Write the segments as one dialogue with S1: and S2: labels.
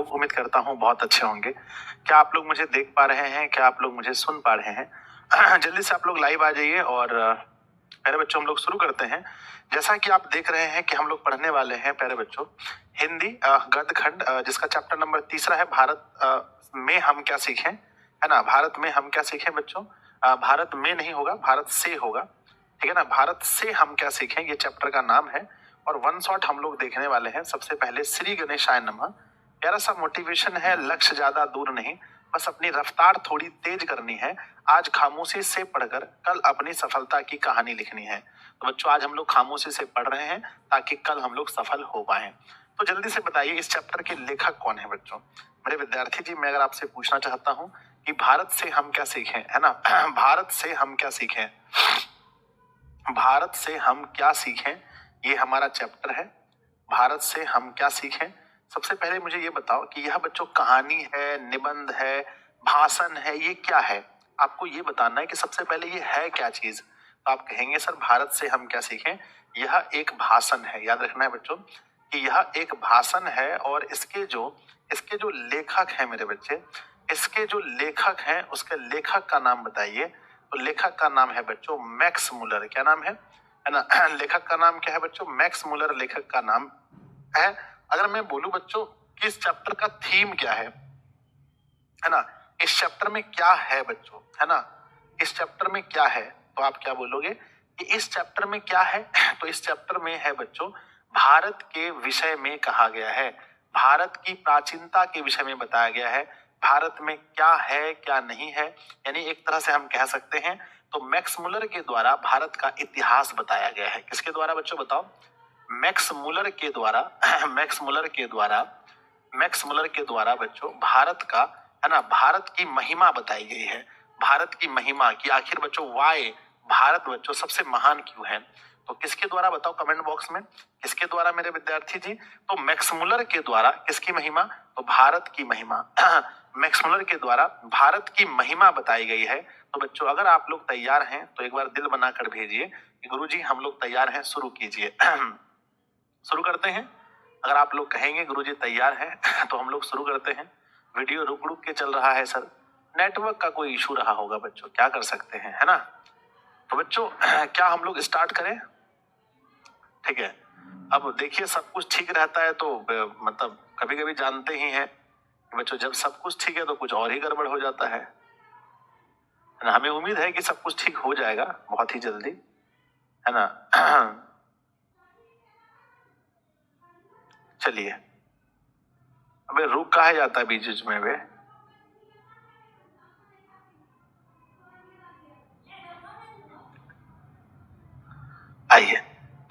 S1: लोग? उम्मीद करता हूँ बहुत अच्छे होंगे। क्या आप लोग मुझे देख पा रहे हैं? क्या आप लोग मुझे सुन पा रहे हैं? जल्दी से आप लोग लाइव आ जाइए और प्यारे बच्चों हम लोग शुरू करते हैं। जैसा कि आप देख रहे हैं कि हम लोग पढ़ने वाले हैं प्यारे बच्चों हिंदी गद्य खंड, जिसका चैप्टर नंबर 3 है भारत में हम क्या सीखें, है ना। भारत में हम क्या सीखें बच्चों, भारत में नहीं होगा, भारत से होगा, ठीक है ना। भारत से हम क्या सीखें, ये चैप्टर का नाम है। और वन शॉट हम लोग देखने वाले हैं। सबसे पहले श्री गणेशाय नमः। प्यारा सा मोटिवेशन है, लक्ष्य ज्यादा दूर नहीं, बस अपनी रफ्तार थोड़ी तेज करनी है। आज खामोशी से पढ़कर कल अपनी सफलता की कहानी लिखनी है। तो बच्चों आज हम लोग खामोशी से पढ़ रहे हैं ताकि कल हम लोग सफल हो पाए। तो जल्दी से बताइए इस चैप्टर के लेखक कौन है बच्चों। मेरे विद्यार्थी जी, मैं अगर आपसे पूछना चाहता हूँ कि भारत से हम क्या सीखें, है ना। भारत से हम क्या सीखें, भारत से हम क्या सीखें, ये हमारा चैप्टर है। भारत से हम क्या सीखें। सबसे पहले मुझे ये बताओ कि यह बच्चों कहानी है, निबंध है, भाषण है, ये क्या है। आपको ये बताना है कि सबसे पहले ये है क्या चीज। तो आप कहेंगे सर भारत से हम क्या सीखें, यह एक भाषण है। याद रखना है बच्चों कि यह एक भाषण है और इसके जो लेखक हैं मेरे बच्चे, इसके जो लेखक हैं उसके लेखक का नाम बताइए। तो लेखक का नाम है बच्चों मैक्स मुलर। क्या नाम है ना। लेखक का नाम क्या है बच्चों, मैक्स मुलर लेखक का नाम है। अगर मैं बोलूं बच्चों कि इस चैप्टर का थीम क्या है ना, इस चैप्टर में क्या है बच्चों, है ना, इस चैप्टर में क्या है, तो आप क्या बोलोगे कि इस चैप्टर में क्या है। तो इस चैप्टर में है बच्चों भारत के विषय में कहा गया है, भारत की प्राचीनता के विषय में बताया गया है, भारत में क्या है क्या नहीं है। यानी एक तरह से हम कह सकते हैं तो मैक्स मुलर के द्वारा भारत का इतिहास बताया गया है। किसके द्वारा बच्चों बताओ, मैक्स मुलर के द्वारा। मैक्स मुलर के द्वारा, मैक्स मुलर के द्वारा बच्चों भारत का, है ना, भारत की महिमा बताई गई है। भारत की महिमा की आखिर बच्चों वाई भारत बच्चों सबसे महान क्यों है। तो किसके द्वारा बताओ कमेंट बॉक्स में, किसके द्वारा मेरे विद्यार्थी जी। तो मैक्स मुलर के द्वारा किसकी महिमा, तो भारत की महिमा। मैक्स मुलर के द्वारा भारत की महिमा बताई गई है। तो बच्चों अगर आप लोग तैयार हैं तो एक बार दिल बनाकर भेजिए कि गुरुजी हम लोग तैयार हैं, शुरू कीजिए। शुरू करते हैं। अगर आप लोग कहेंगे गुरुजी तैयार हैं तो हम लोग शुरू करते हैं। वीडियो रुक रुक के चल रहा है सर, नेटवर्क का कोई इशू रहा होगा बच्चों, क्या कर सकते हैं, है ना। तो बच्चों क्या हम लोग स्टार्ट करें, ठीक है। अब देखिए सब कुछ ठीक रहता है तो मतलब कभी कभी जानते ही हैं कि बच्चों जब सब कुछ ठीक है तो कुछ और ही गड़बड़ हो जाता है ना। हमें उम्मीद है कि सब कुछ ठीक हो जाएगा बहुत ही जल्दी, है ना। चलिए, अबे रुक कहा जाता है बीच बीच में वे। आइए,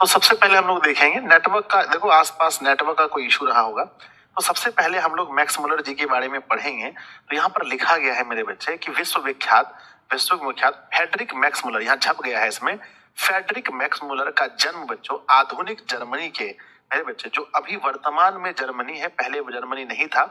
S1: तो सबसे पहले हम लोग देखेंगे नेटवर्क का। देखो आसपास नेटवर्क का कोई इशू रहा होगा, तो सबसे पहले हम लोग मैक्स मुलर जी के बारे में पढ़ेंगे। तो यहाँ पर लिखा गया है मेरे बच्चे कि विश्वविख्यात फ्रेडरिक मैक्स मुलर, यहाँ छप गया है इसमें, फ्रेडरिक मैक्स मुलर का जन्म बच्चों आधुनिक जर्मनी के, मेरे बच्चे जो अभी वर्तमान में जर्मनी है, पहले वो जर्मनी नहीं था,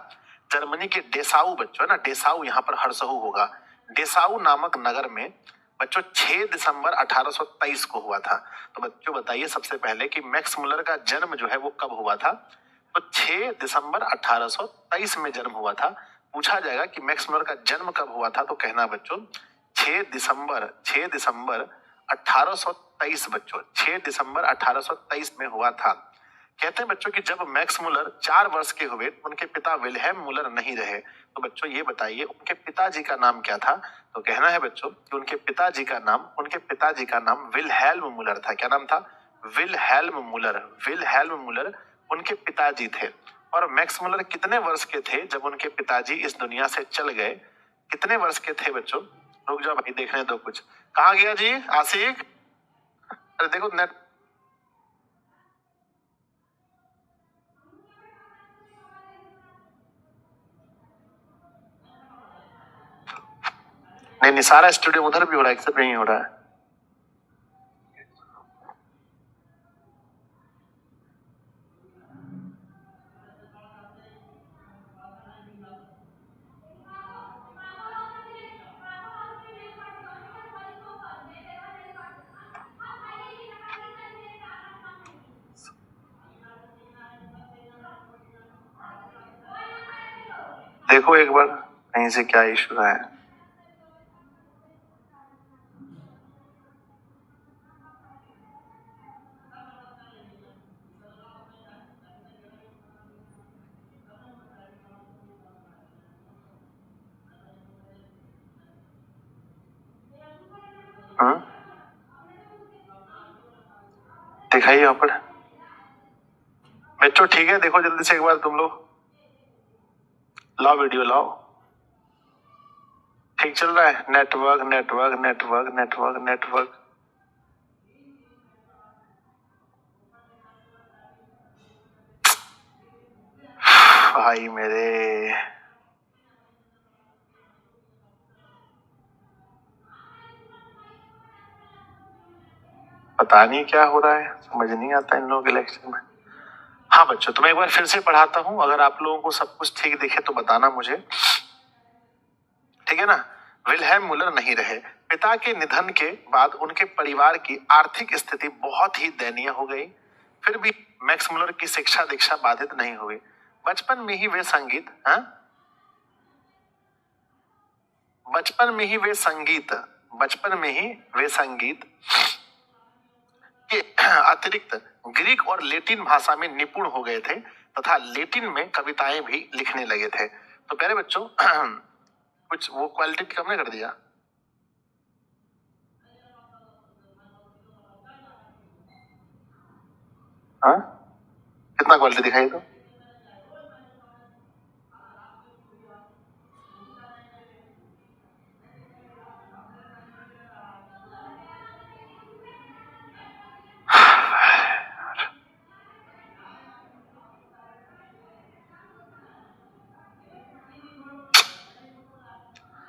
S1: जर्मनी के डेसाऊ बच्चों, है ना, डेसाऊ यहाँ पर हरसहू होगा, डेसाऊ नामक नगर में बच्चों 6 दिसंबर 1823 को हुआ था। तो बच्चों बताइए सबसे पहले कि मैक्स मुलर का जन्म जो है वो कब हुआ था। तो 6 दिसंबर 1823 में जन्म हुआ था। पूछा जाएगा कि मैक्स मुलर का जन्म कब हुआ था, तो कहना बच्चों 6 दिसंबर 1823 बच्चों, 6 दिसंबर 1823 में हुआ था। कहते हैं बच्चों कि जब मैक्स मुलर 4 वर्ष के हुए उनके पिता विल्हेम मुलर नहीं रहे। तो बच्चों ये बताइए उनके पिताजी का नाम क्या था। तो कहना है बच्चों कि उनके पिताजी का नाम विल्हेल्म मुलर था। क्या नाम था, विल्हेल्म मुलर, विल्हेल्म मुलर उनके पिताजी थे। और मैक्स मुलर कितने वर्ष के थे जब उनके पिताजी इस दुनिया से चल गए, कितने वर्ष के थे बच्चों। रुक जाओ भाई देखने दो कुछ, कहाँ गया जी आशिक। अरे देखो नेट, नहीं नहीं सारा स्टूडियो उधर भी हो रहा है, सिर्फ नहीं हो रहा है। देखो एक बार कहीं से क्या इशू है। दिखाइए यहाँ पर बच्चों, ठीक है, देखो जल्दी से एक बार तुम लोग, लाओ वीडियो लाओ। ठीक चल रहा है? Network network network network network. भाई मेरे, पता नहीं क्या हो रहा है, समझ नहीं आता इन लोगों के लेक्चर में। हाँ बच्चों, तो मैं एक बार फिर से पढ़ाता हूँ, अगर आप लोगों को सब कुछ ठीक दिखे तो बताना मुझे, ठीक है ना। विल्हेम मुलर नहीं रहे। पिता के निधन के बाद उनके परिवार की आर्थिक स्थिति बहुत ही दयनीय हो गई। फिर भी मैक्स मुलर की शिक्षा दीक्षा बाधित नहीं हुई। बचपन में ही वे संगीत, बचपन में ही वे संगीत बचपन में ही वे संगीत के अतिरिक्त ग्रीक और लैटिन भाषा में निपुण हो गए थे तथा लैटिन में कविताएं भी लिखने लगे थे। तो प्यारे बच्चों, कुछ वो क्वालिटी कम नहीं कर दिया। हाँ, कितना क्वालिटी दिखाई दो।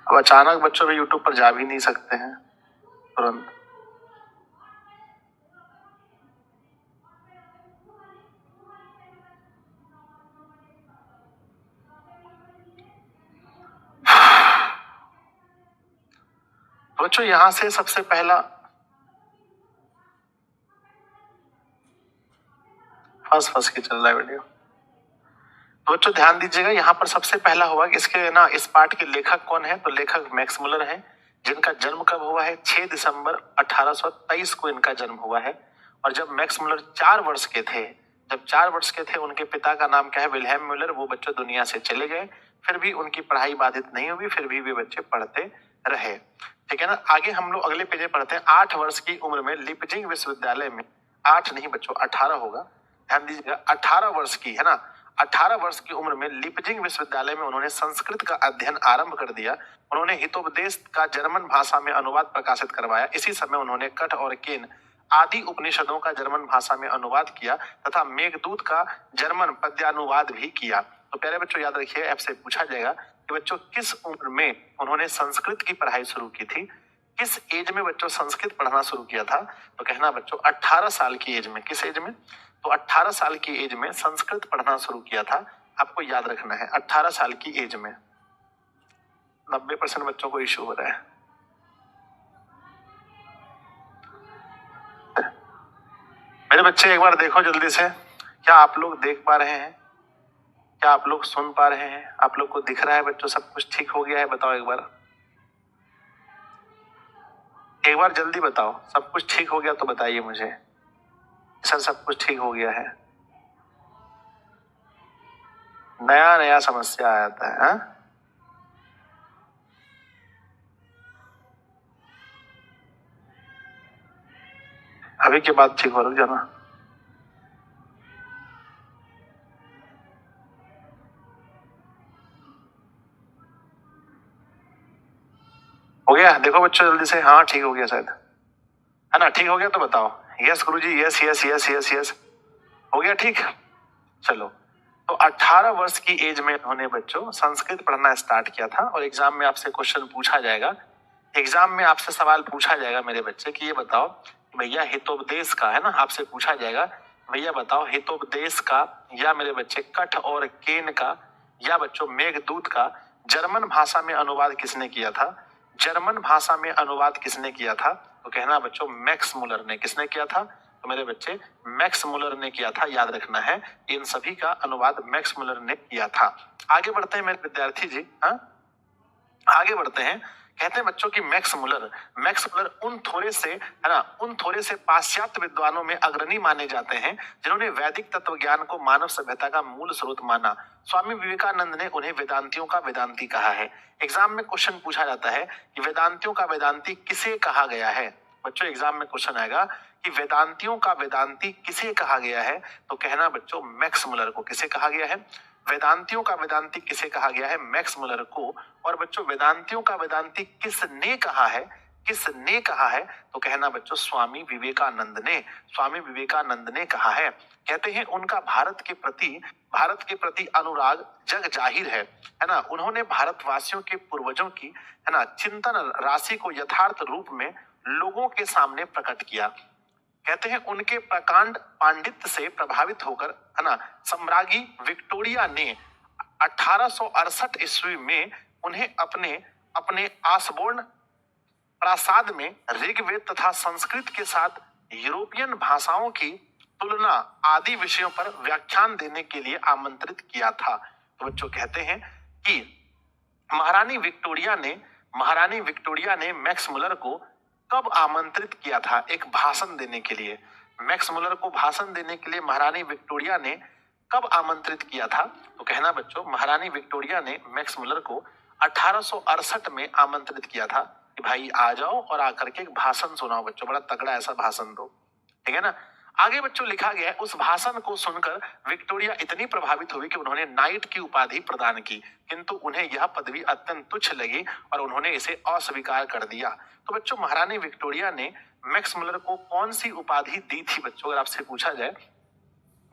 S1: अब अचानक बच्चों भी यूट्यूब पर जा भी नहीं सकते हैं तुरंत। बच्चों यहां से सबसे पहला फंस के चल रहा है वीडियो। तो बच्चों ध्यान दीजिएगा, यहाँ पर सबसे पहला हुआ कि इसके ना इस पाठ के लेखक कौन है, तो लेखक मैक्स मुलर हैं, जिनका जन्म कब हुआ है? 6 दिसंबर 1823 को इनका जन्म हुआ है। और जब मैक्स मुलर 4 वर्ष के थे, जब 4 वर्ष के थे, उनके पिता का नाम क्या है? विल्हेम मुलर। वो बच्चों दुनिया से चले गए, फिर भी उनकी पढ़ाई बाधित नहीं हुई, फिर भी वे बच्चे पढ़ते रहे, ठीक है ना। आगे हम लोग अगले पेज में पढ़ते हैं। 8 वर्ष की उम्र में लिपजिंग विश्वविद्यालय में, 8 नहीं बच्चों 18 होगा, ध्यान दीजिएगा, 18 वर्ष की है ना, 18 वर्ष की उम्र में लिपजिंग विश्वविद्यालय में उन्होंने संस्कृत का अध्ययन आरंभ कर दिया। उन्होंने हितोपदेश का जर्मन भाषा में अनुवाद प्रकाशित करवाया। इसी समय उन्होंने कठ और केन आदि उपनिषदों का जर्मन भाषा में अनुवाद किया तथा मेघदूत का जर्मन पद्यानुवाद भी किया। तो प्यारे बच्चों याद रखिए, आपसे पूछा जाएगा कि बच्चों किस उम्र में उन्होंने संस्कृत की पढ़ाई शुरू की थी, किस एज में बच्चों संस्कृत पढ़ना शुरू किया था? तो कहना बच्चों 18 साल की एज में। किस एज में? तो 18 साल की एज में संस्कृत पढ़ना शुरू किया था। आपको याद रखना है 18 साल की एज में। 90% बच्चों को इश्यू हो रहा है। मेरे बच्चे एक बार देखो जल्दी से, क्या आप लोग देख पा रहे हैं? क्या आप लोग सुन पा रहे हैं? आप लोग को दिख रहा है बच्चों सब कुछ ठीक हो गया है? बताओ एक बार, एक बार जल्दी बताओ, सब कुछ ठीक हो गया तो बताइए मुझे। सर सब कुछ ठीक हो गया है। नया नया समस्या आ जाता है, हाँ? अभी के बाद ठीक हो, रुक जाना। हो गया? देखो बच्चों जल्दी से, हाँ ठीक हो गया शायद, है ना? ठीक हो गया तो बताओ yes Guruji, yes yes yes yes yes. हो गया ठीक? चलो, तो 18 वर्ष की एज में उन्होंने बच्चों संस्कृत पढ़ना स्टार्ट किया था। और एग्जाम में आपसे क्वेश्चन पूछा जाएगा, एग्जाम में आपसे सवाल पूछा जाएगा मेरे बच्चे कि ये बताओ भैया हितोपदेश का, है ना, आपसे पूछा जाएगा भैया बताओ हितोपदेश का, या मेरे बच्चे कठ और केन का, या बच्चों मेघदूत का जर्मन भाषा में अनुवाद किसने किया था? जर्मन भाषा में अनुवाद किसने किया था? तो कहना बच्चों मैक्स मुलर ने। किसने किया था? तो मेरे बच्चे मैक्स मुलर ने किया था, याद रखना है। इन सभी का अनुवाद मैक्स मुलर ने किया था। आगे बढ़ते हैं मेरे विद्यार्थी जी। हाँ, आगे बढ़ते हैं। कहते हैं बच्चों की मैक्स मुलर उन थोड़े से पाश्चात्य विद्वानों में अग्रणी माने जाते हैं जिन्होंने वैदिक तत्व ज्ञान को मानव सभ्यता का मूल स्रोत माना। स्वामी विवेकानंद ने उन्हें वेदांतियों का वेदांती कहा है। एग्जाम में क्वेश्चन पूछा जाता है कि वेदांतियों का वेदांती किसे कहा गया है। बच्चों एग्जाम में क्वेश्चन आएगा कि वेदांतियों का वेदांती किसे कहा गया है, तो कहना बच्चों मैक्स मुलर को। किसे कहा गया है? वेदांतियों का वेदांती किसे कहा गया है? मैक्स मुलर को। और बच्चों वेदांतियों का वेदांती किसने कहा है? किसने कहा है? तो कहना बच्चों स्वामी विवेकानंद ने। स्वामी विवेकानंद ने कहा है। कहते हैं उनका भारत के प्रति अनुराग जग जाहिर है ना। उन्होंने भारतवासियों के पूर्वजों की है ना चिंतन राशि को यथार्थ रूप में लोगों के सामने प्रकट किया। कहते हैं उनके प्रकांड पांडित्य से प्रभावित होकर है ना सम्राज्ञी विक्टोरिया ने 1868 ईस्वी में उन्हें अपने आसबोर्न प्रासाद में ऋग्वेद तथा संस्कृत के साथ यूरोपियन भाषाओं की तुलना आदि विषयों पर व्याख्यान देने के लिए आमंत्रित किया था। तो बच्चों कहते हैं कि महारानी विक्टोरिया ने मैक्स मुलर को कब आमंत्रित किया था एक भाषण देने के लिए? मैक्स मुलर को भाषण देने के लिए महारानी विक्टोरिया ने कब आमंत्रित किया था? तो कहना बच्चों महारानी विक्टोरिया ने मैक्स मुलर को 1868 में आमंत्रित किया था कि भाई आ जाओ और आकर के एक भाषण सुनाओ बच्चों, बड़ा तगड़ा ऐसा भाषण दो। ठीक है ना। आगे बच्चों लिखा गया है उस भाषण को सुनकर विक्टोरिया इतनी प्रभावित हुई कि उन्होंने नाइट की उपाधि प्रदान की, किंतु उन्हें यह पदवी अत्यंत तुच्छ लगी और उन्होंने इसे अस्वीकार कर दिया। तो बच्चों महारानी विक्टोरिया ने मैक्स मुलर को कौन सी उपाधि दी थी? बच्चों अगर आपसे पूछा जाए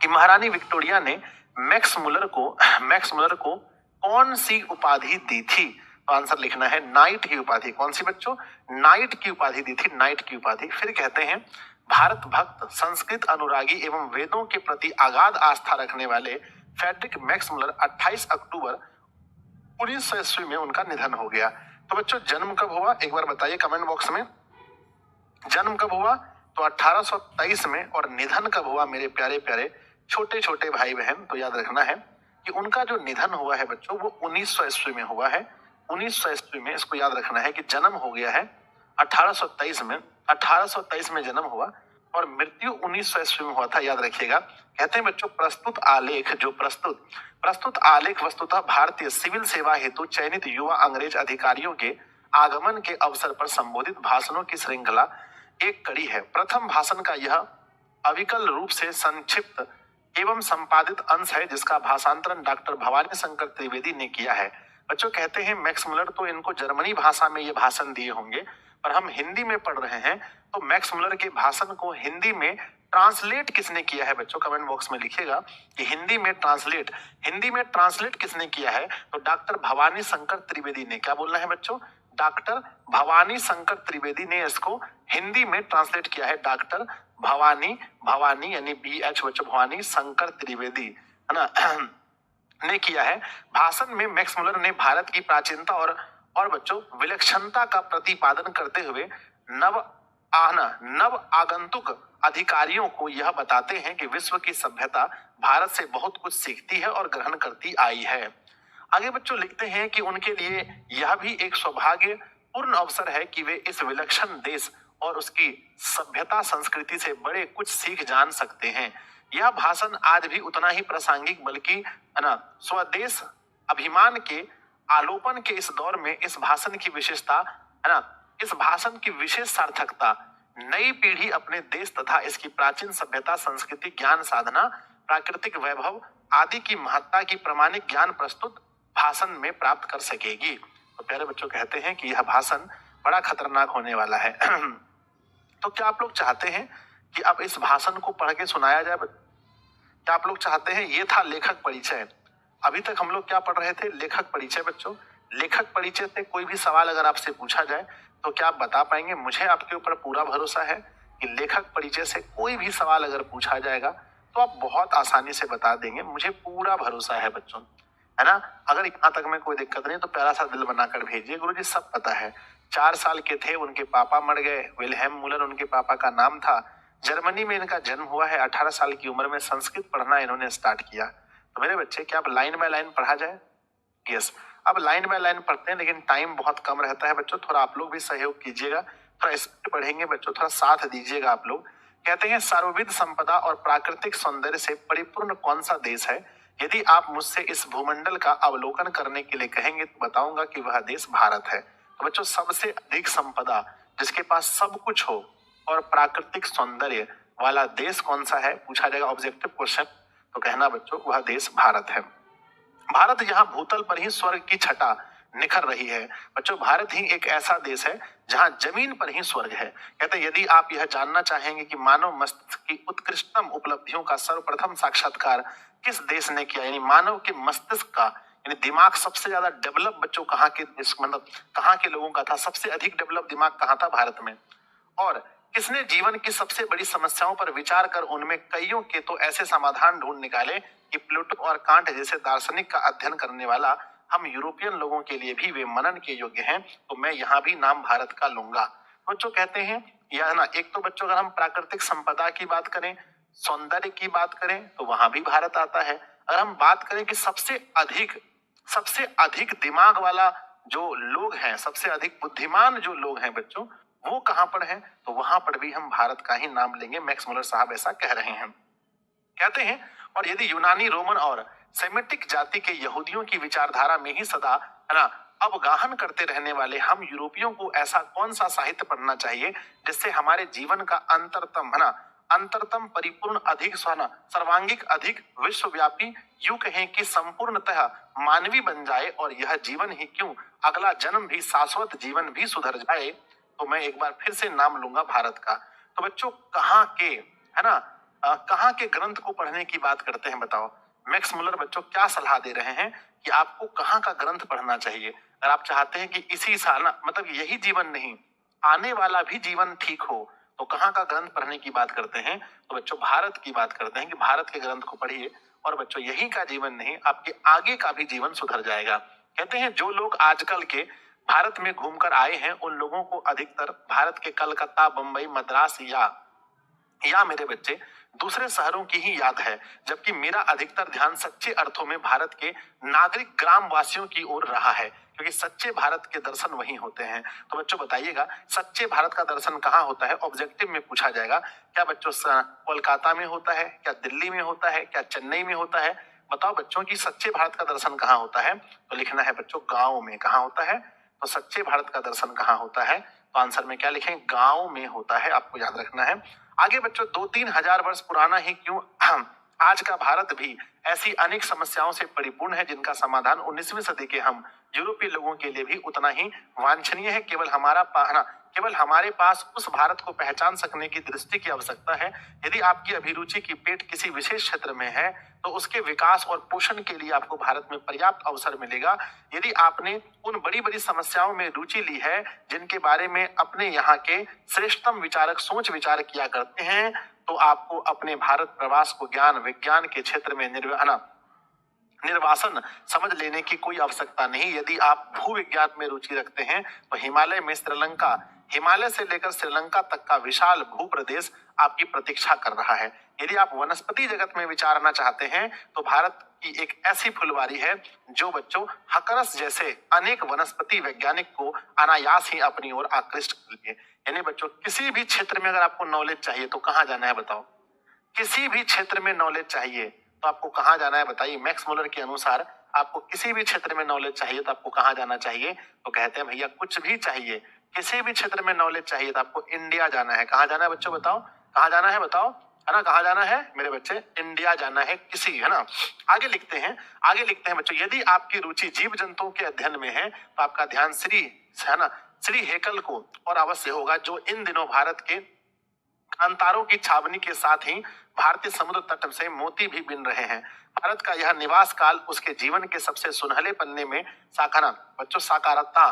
S1: कि महारानी विक्टोरिया ने मैक्स मुलर को कौन सी उपाधि दी थी, तो आंसर लिखना है नाइट की उपाधि। कौन सी बच्चों? नाइट की उपाधि दी थी, नाइट की उपाधि। फिर कहते हैं भारत भक्त, संस्कृत अनुरागी एवं वेदों के प्रति अगाध आस्था रखने वाले फ्रेडरिक मैक्स मुलर 28 अक्टूबर 1900 ईस्वी में उनका निधन हो गया। तो बच्चों जन्म कब हुआ एक बार बताइए कमेंट बॉक्स में। जन्म कब हुआ? तो 1823 में। और निधन कब हुआ मेरे प्यारे प्यारे छोटे छोटे भाई बहन? तो याद रखना है कि उनका जो निधन हुआ है बच्चों वो 1900 ईस्वी में हुआ है। 1900 ईस्वी में, इसको याद रखना है कि जन्म हो गया है 1823 में। 1823 में जन्म हुआ और मृत्यु 1900 ईस्वी में हुआ था, याद रखिएगा। कहते हैं बच्चों प्रस्तुत आलेख वस्तुतः भारतीय सिविल सेवा हेतु चयनित युवा अंग्रेज अधिकारियों के आगमन के अवसर पर संबोधित भाषणों की श्रृंखला एक कड़ी है। प्रथम भाषण का यह अविकल रूप से संक्षिप्त एवं संपादित अंश है जिसका भाषांतरण डॉक्टर भवानी शंकर त्रिवेदी ने किया है। बच्चों कहते हैं मैक्स मुलर तो इनको जर्मनी भाषा में ये भाषण दिए होंगे, पर हम हिंदी में पढ़ रहे हैं तो मैक्स मुलर के भाषण को हिंदी में ट्रांसलेट किसने किया है? बच्चों कमेंट बॉक्स में लिखिएगा कि हिंदी में ट्रांसलेट किसने किया है? तो डॉक्टर भवानी शंकर त्रिवेदी ने। क्या बोलना है बच्चों? डॉक्टर भवानी शंकर त्रिवेदी ने इसको हिंदी में ट्रांसलेट किया है। डॉक्टर भवानी यानी BH बच्चों भवानी शंकर त्रिवेदी है ना ने किया है। भाषण में मैक्स मुलर ने भारत की प्राचीनता और बच्चों विलक्षणता का प्रतिपादन करते हुए नव आगंतुक अधिकारियों को यह बताते हैं कि विश्व की सभ्यता भारत से बहुत कुछ सीखती है और ग्रहण करती आई है। आगे बच्चों लिखते हैं कि उनके लिए यह भी एक सौभाग्यपूर्ण अवसर है कि वे इस विलक्षण देश और उसकी सभ्यता संस्कृति से बड़े कुछ सीख जान सकते हैं। यह भाषण आज भी उतना ही प्रासंगिक बल्कि है ना स्वदेश अभिमान के आलोपन के इस दौर में इस भाषण की विशेषता है ना इस भाषण की विशेष सार्थकता नई पीढ़ी अपने देश तथा इसकी प्राचीन सभ्यता संस्कृति ज्ञान साधना प्राकृतिक वैभव आदि की महत्ता की प्रमाणिक ज्ञान प्रस्तुत भाषण में प्राप्त कर सकेगी। तो प्यारे बच्चों कहते हैं कि यह भाषण बड़ा खतरनाक होने वाला है। तो क्या आप लोग चाहते हैं कि अब इस भाषण को पढ़ के सुनाया जाए? क्या आप लोग चाहते हैं? ये था लेखक परिचय। अभी तक हम लोग क्या पढ़ रहे थे? लेखक परिचय। बच्चों लेखक परिचय से कोई भी सवाल अगर आपसे पूछा जाए तो क्या आप बता पाएंगे? मुझे आपके ऊपर पूरा भरोसा है कि लेखक परिचय से कोई भी सवाल अगर पूछा जाएगा तो आप बहुत आसानी से बता देंगे, मुझे पूरा भरोसा है बच्चों, है ना। अगर यहाँ तक में कोई दिक्कत नहीं तो प्यारा सा दिल बनाकर भेजिए, गुरुजी सब पता है। 4 साल के थे, उनके पापा मर गए, विल्हेम मुलर उनके पापा का नाम था। जर्मनी में इनका जन्म हुआ है, 18 साल की उम्र में संस्कृत पढ़ना इन्होंने स्टार्ट किया। तो मेरे बच्चे, क्या अब लाइन बाय लाइन पढ़ा जाए? यस, अब लाइन बाय लाइन पढ़ते हैं, लेकिन टाइम बहुत कम रहता है बच्चों, थोड़ा आप लोग भी सहयोग कीजिएगा, थोड़ा स्पीड बढ़ेंगे बच्चों, थोड़ा साथ दीजिएगा आप लोग। कहते हैं सर्वविध संपदा और प्राकृतिक सौंदर्य से परिपूर्ण कौन सा देश है? यदि आप मुझसे इस भूमंडल का अवलोकन करने के लिए कहेंगे तो बताऊंगा कि वह देश भारत है। तो बच्चों, सबसे अधिक संपदा, जिसके पास सब कुछ हो और प्राकृतिक सौंदर्य वाला देश कौन सा है, पूछा जाएगा ऑब्जेक्टिव क्वेश्चन, तो कहना बच्चों वह देश भारत है। भारत यहाँ भूतल पर ही स्वर्ग की छटा निखर रही है। बच्चों, भारत ही एक ऐसा देश है जहाँ जमीन पर ही स्वर्ग है। कहते हैं यदि आप यह जानना चाहेंगे कि मानव मस्तिष्क की उत्कृष्टतम उपलब्धियों का सर्वप्रथम साक्षात्कार किस देश ने किया, यानी मानव के मस्तिष्क का, यानी दिमाग सबसे ज्यादा डेवलप बच्चों कहाँ के देश, मतलब कहाँ के लोगों का था, सबसे अधिक डेवलप दिमाग कहाँ था? भारत में। और किसने जीवन की सबसे बड़ी समस्याओं पर विचार कर उनमें कईयों के तो ऐसे समाधान ढूंढ निकाले कि प्लेटो और कांट जैसे दार्शनिक का अध्ययन करने वाला हम यूरोपियन लोगों के लिए भी वे मनन के योग्य हैं। तो मैं यहाँ भी नाम भारत का लूंगा। बच्चों, कहते हैं यह ना, एक तो बच्चों अगर हम प्राकृतिक संपदा की बात करें, सौंदर्य की बात करें, तो वहां भी भारत आता है। अगर हम बात करें कि सबसे अधिक दिमाग वाला जो लोग हैं, सबसे अधिक बुद्धिमान जो लोग हैं बच्चों, वो कहां पर हैं, तो वहां पर भी हम भारत का ही नाम लेंगे। मैक्स मुलर साहब ऐसा कह रहे हैं। कहते हैं और यदि यूनानी, रोमन और सेमेटिक जाति के यहूदियों की विचारधारा में ही सदा, है ना, अवगाहन करते रहने वाले हम यूरोपियों को ऐसा कौन सा साहित्य पढ़ना चाहिए जिससे हमारे जीवन का अंतरतम परिपूर्ण, अधिक सुहाना, सर्वांगिक, अधिक विश्वव्यापी, यूं कहें कि संपूर्णतः मानवी बन जाए, और यह जीवन ही क्यों, अगला जन्म भी, शाश्वत जीवन भी सुधर जाए। तो मैं एक बार फिर से नाम लूंगा भारत का। तो बच्चों, कहाँ के, है ना, कहाँ के ग्रंथ को पढ़ने की बात करते हैं बताओ? मैक्स मुलर बच्चों क्या सलाह दे रहे हैं कि आपको कहाँ का ग्रंथ पढ़ना चाहिए? अगर आप चाहते हैं कि इसी साल ना, मतलब यही जीवन नहीं, आने वाला भी जीवन ठीक हो, तो कहाँ का ग्रंथ पढ़ने की बात करते हैं? तो बच्चों भारत की बात करते हैं कि भारत के ग्रंथ को पढ़िए, और बच्चों यही का जीवन नहीं, आपके आगे का भी जीवन सुधर जाएगा। कहते हैं जो लोग आजकल के भारत में घूमकर आए हैं, उन लोगों को अधिकतर भारत के कलकत्ता, बंबई, मद्रास या मेरे बच्चे दूसरे शहरों की ही याद है, जबकि मेरा अधिकतर ध्यान सच्चे अर्थों में भारत के नागरिक ग्राम वासियों की ओर रहा है, क्योंकि सच्चे भारत के दर्शन वहीं होते हैं। तो बच्चों बताइएगा, सच्चे भारत का दर्शन कहाँ होता है? ऑब्जेक्टिव में पूछा जाएगा। क्या बच्चों कोलकाता में होता है, क्या दिल्ली में होता है, क्या चेन्नई में होता है? बताओ बच्चों की सच्चे भारत का दर्शन कहाँ होता है? तो लिखना है बच्चों गाँव में। कहाँ होता है? तो सच्चे भारत का दर्शन कहाँ होता है? तो आंसर में क्या लिखें? गाँव में होता है, आपको याद रखना है। आगे बच्चों, 2-3 हजार वर्ष पुराना ही क्यों, आज का भारत भी ऐसी अनेक समस्याओं से परिपूर्ण है जिनका समाधान 19वीं सदी के हम यूरोपीय लोगों के लिए भी उतना ही वांछनीय है। केवल हमारे पास उस भारत को पहचान सकने की दृष्टि की आवश्यकता है। यदि आपकी अभिरुचि की पेट किसी विशेष क्षेत्र में है, तो उसके विकास और पोषण के लिए आपको भारत में पर्याप्त अवसर मिलेगा। यदि आपने उन बड़ी बड़ी समस्याओं में रुचि ली है जिनके बारे में अपने यहाँ के श्रेष्ठतम विचारक सोच विचार किया करते हैं, तो आपको अपने भारत प्रवास को ज्ञान विज्ञान के क्षेत्र में निर्वासन समझ लेने की कोई आवश्यकता नहीं। यदि आप भू विज्ञान में रुचि रखते हैं, तो हिमालय से लेकर श्रीलंका तक का विशाल भू प्रदेश आपकी प्रतीक्षा कर रहा है। यदि आप वनस्पति जगत में विचारना चाहते हैं, तो भारत की एक ऐसी फुलवारी है जो बच्चों हकरस जैसे अनेक वनस्पति वैज्ञानिक को अनायास ही अपनी ओर आकृष्ट कर लिए। यानी बच्चों, किसी भी क्षेत्र में अगर आपको नॉलेज चाहिए तो कहाँ जाना है बताओ? किसी भी क्षेत्र में नॉलेज चाहिए तो आपको कहाँ जाना है बताइए? मैक्स मुलर के अनुसार आपको किसी भी क्षेत्र में नॉलेज चाहिए तो आपको कहाँ जाना चाहिए? तो कहते हैं भैया कुछ भी चाहिए, किसी भी क्षेत्र में नॉलेज चाहिए तो आपको इंडिया जाना है। कहाँ जाना है बच्चों बताओ? कहाँ जाना है बताओ? है ना, कहाँ जाना है मेरे बच्चे? इंडिया जाना है किसी, है ना। आगे लिखते हैं बच्चों, यदि आपकी रुचि जीव जंतुओं के अध्ययन में है तो आपका ध्यान श्री हेकल को और अवश्य होगा, जो इन दिनों भारत के अंतारों की छावनी के साथ ही भारतीय समुद्र तट से मोती भी बिन रहे हैं। भारत का यह निवास काल उसके जीवन के सबसे सुनहले पन्ने में साकारता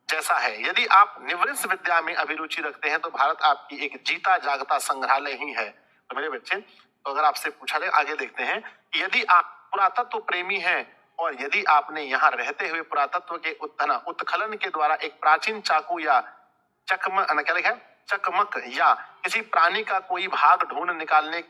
S1: जैसा है। यदि आप निवृत्त विद्या में अभिरुचि रखते हैं तो भारत आपकी एक जीता जागता संग्रहालय ही है। तो मेरे बच्चे, तो अगर आपसे पूछा जाए, आगे देखते हैं कि यदि आप पुरातत्व प्रेमी हैं और यदि आपने यहाँ रहते हुए पुरातत्व के उत्खनन के द्वारा एक प्राचीन चाकू या क्या लिखा है, चकमक या किसी प्राणी का कोई भाग ढूंढ निकालने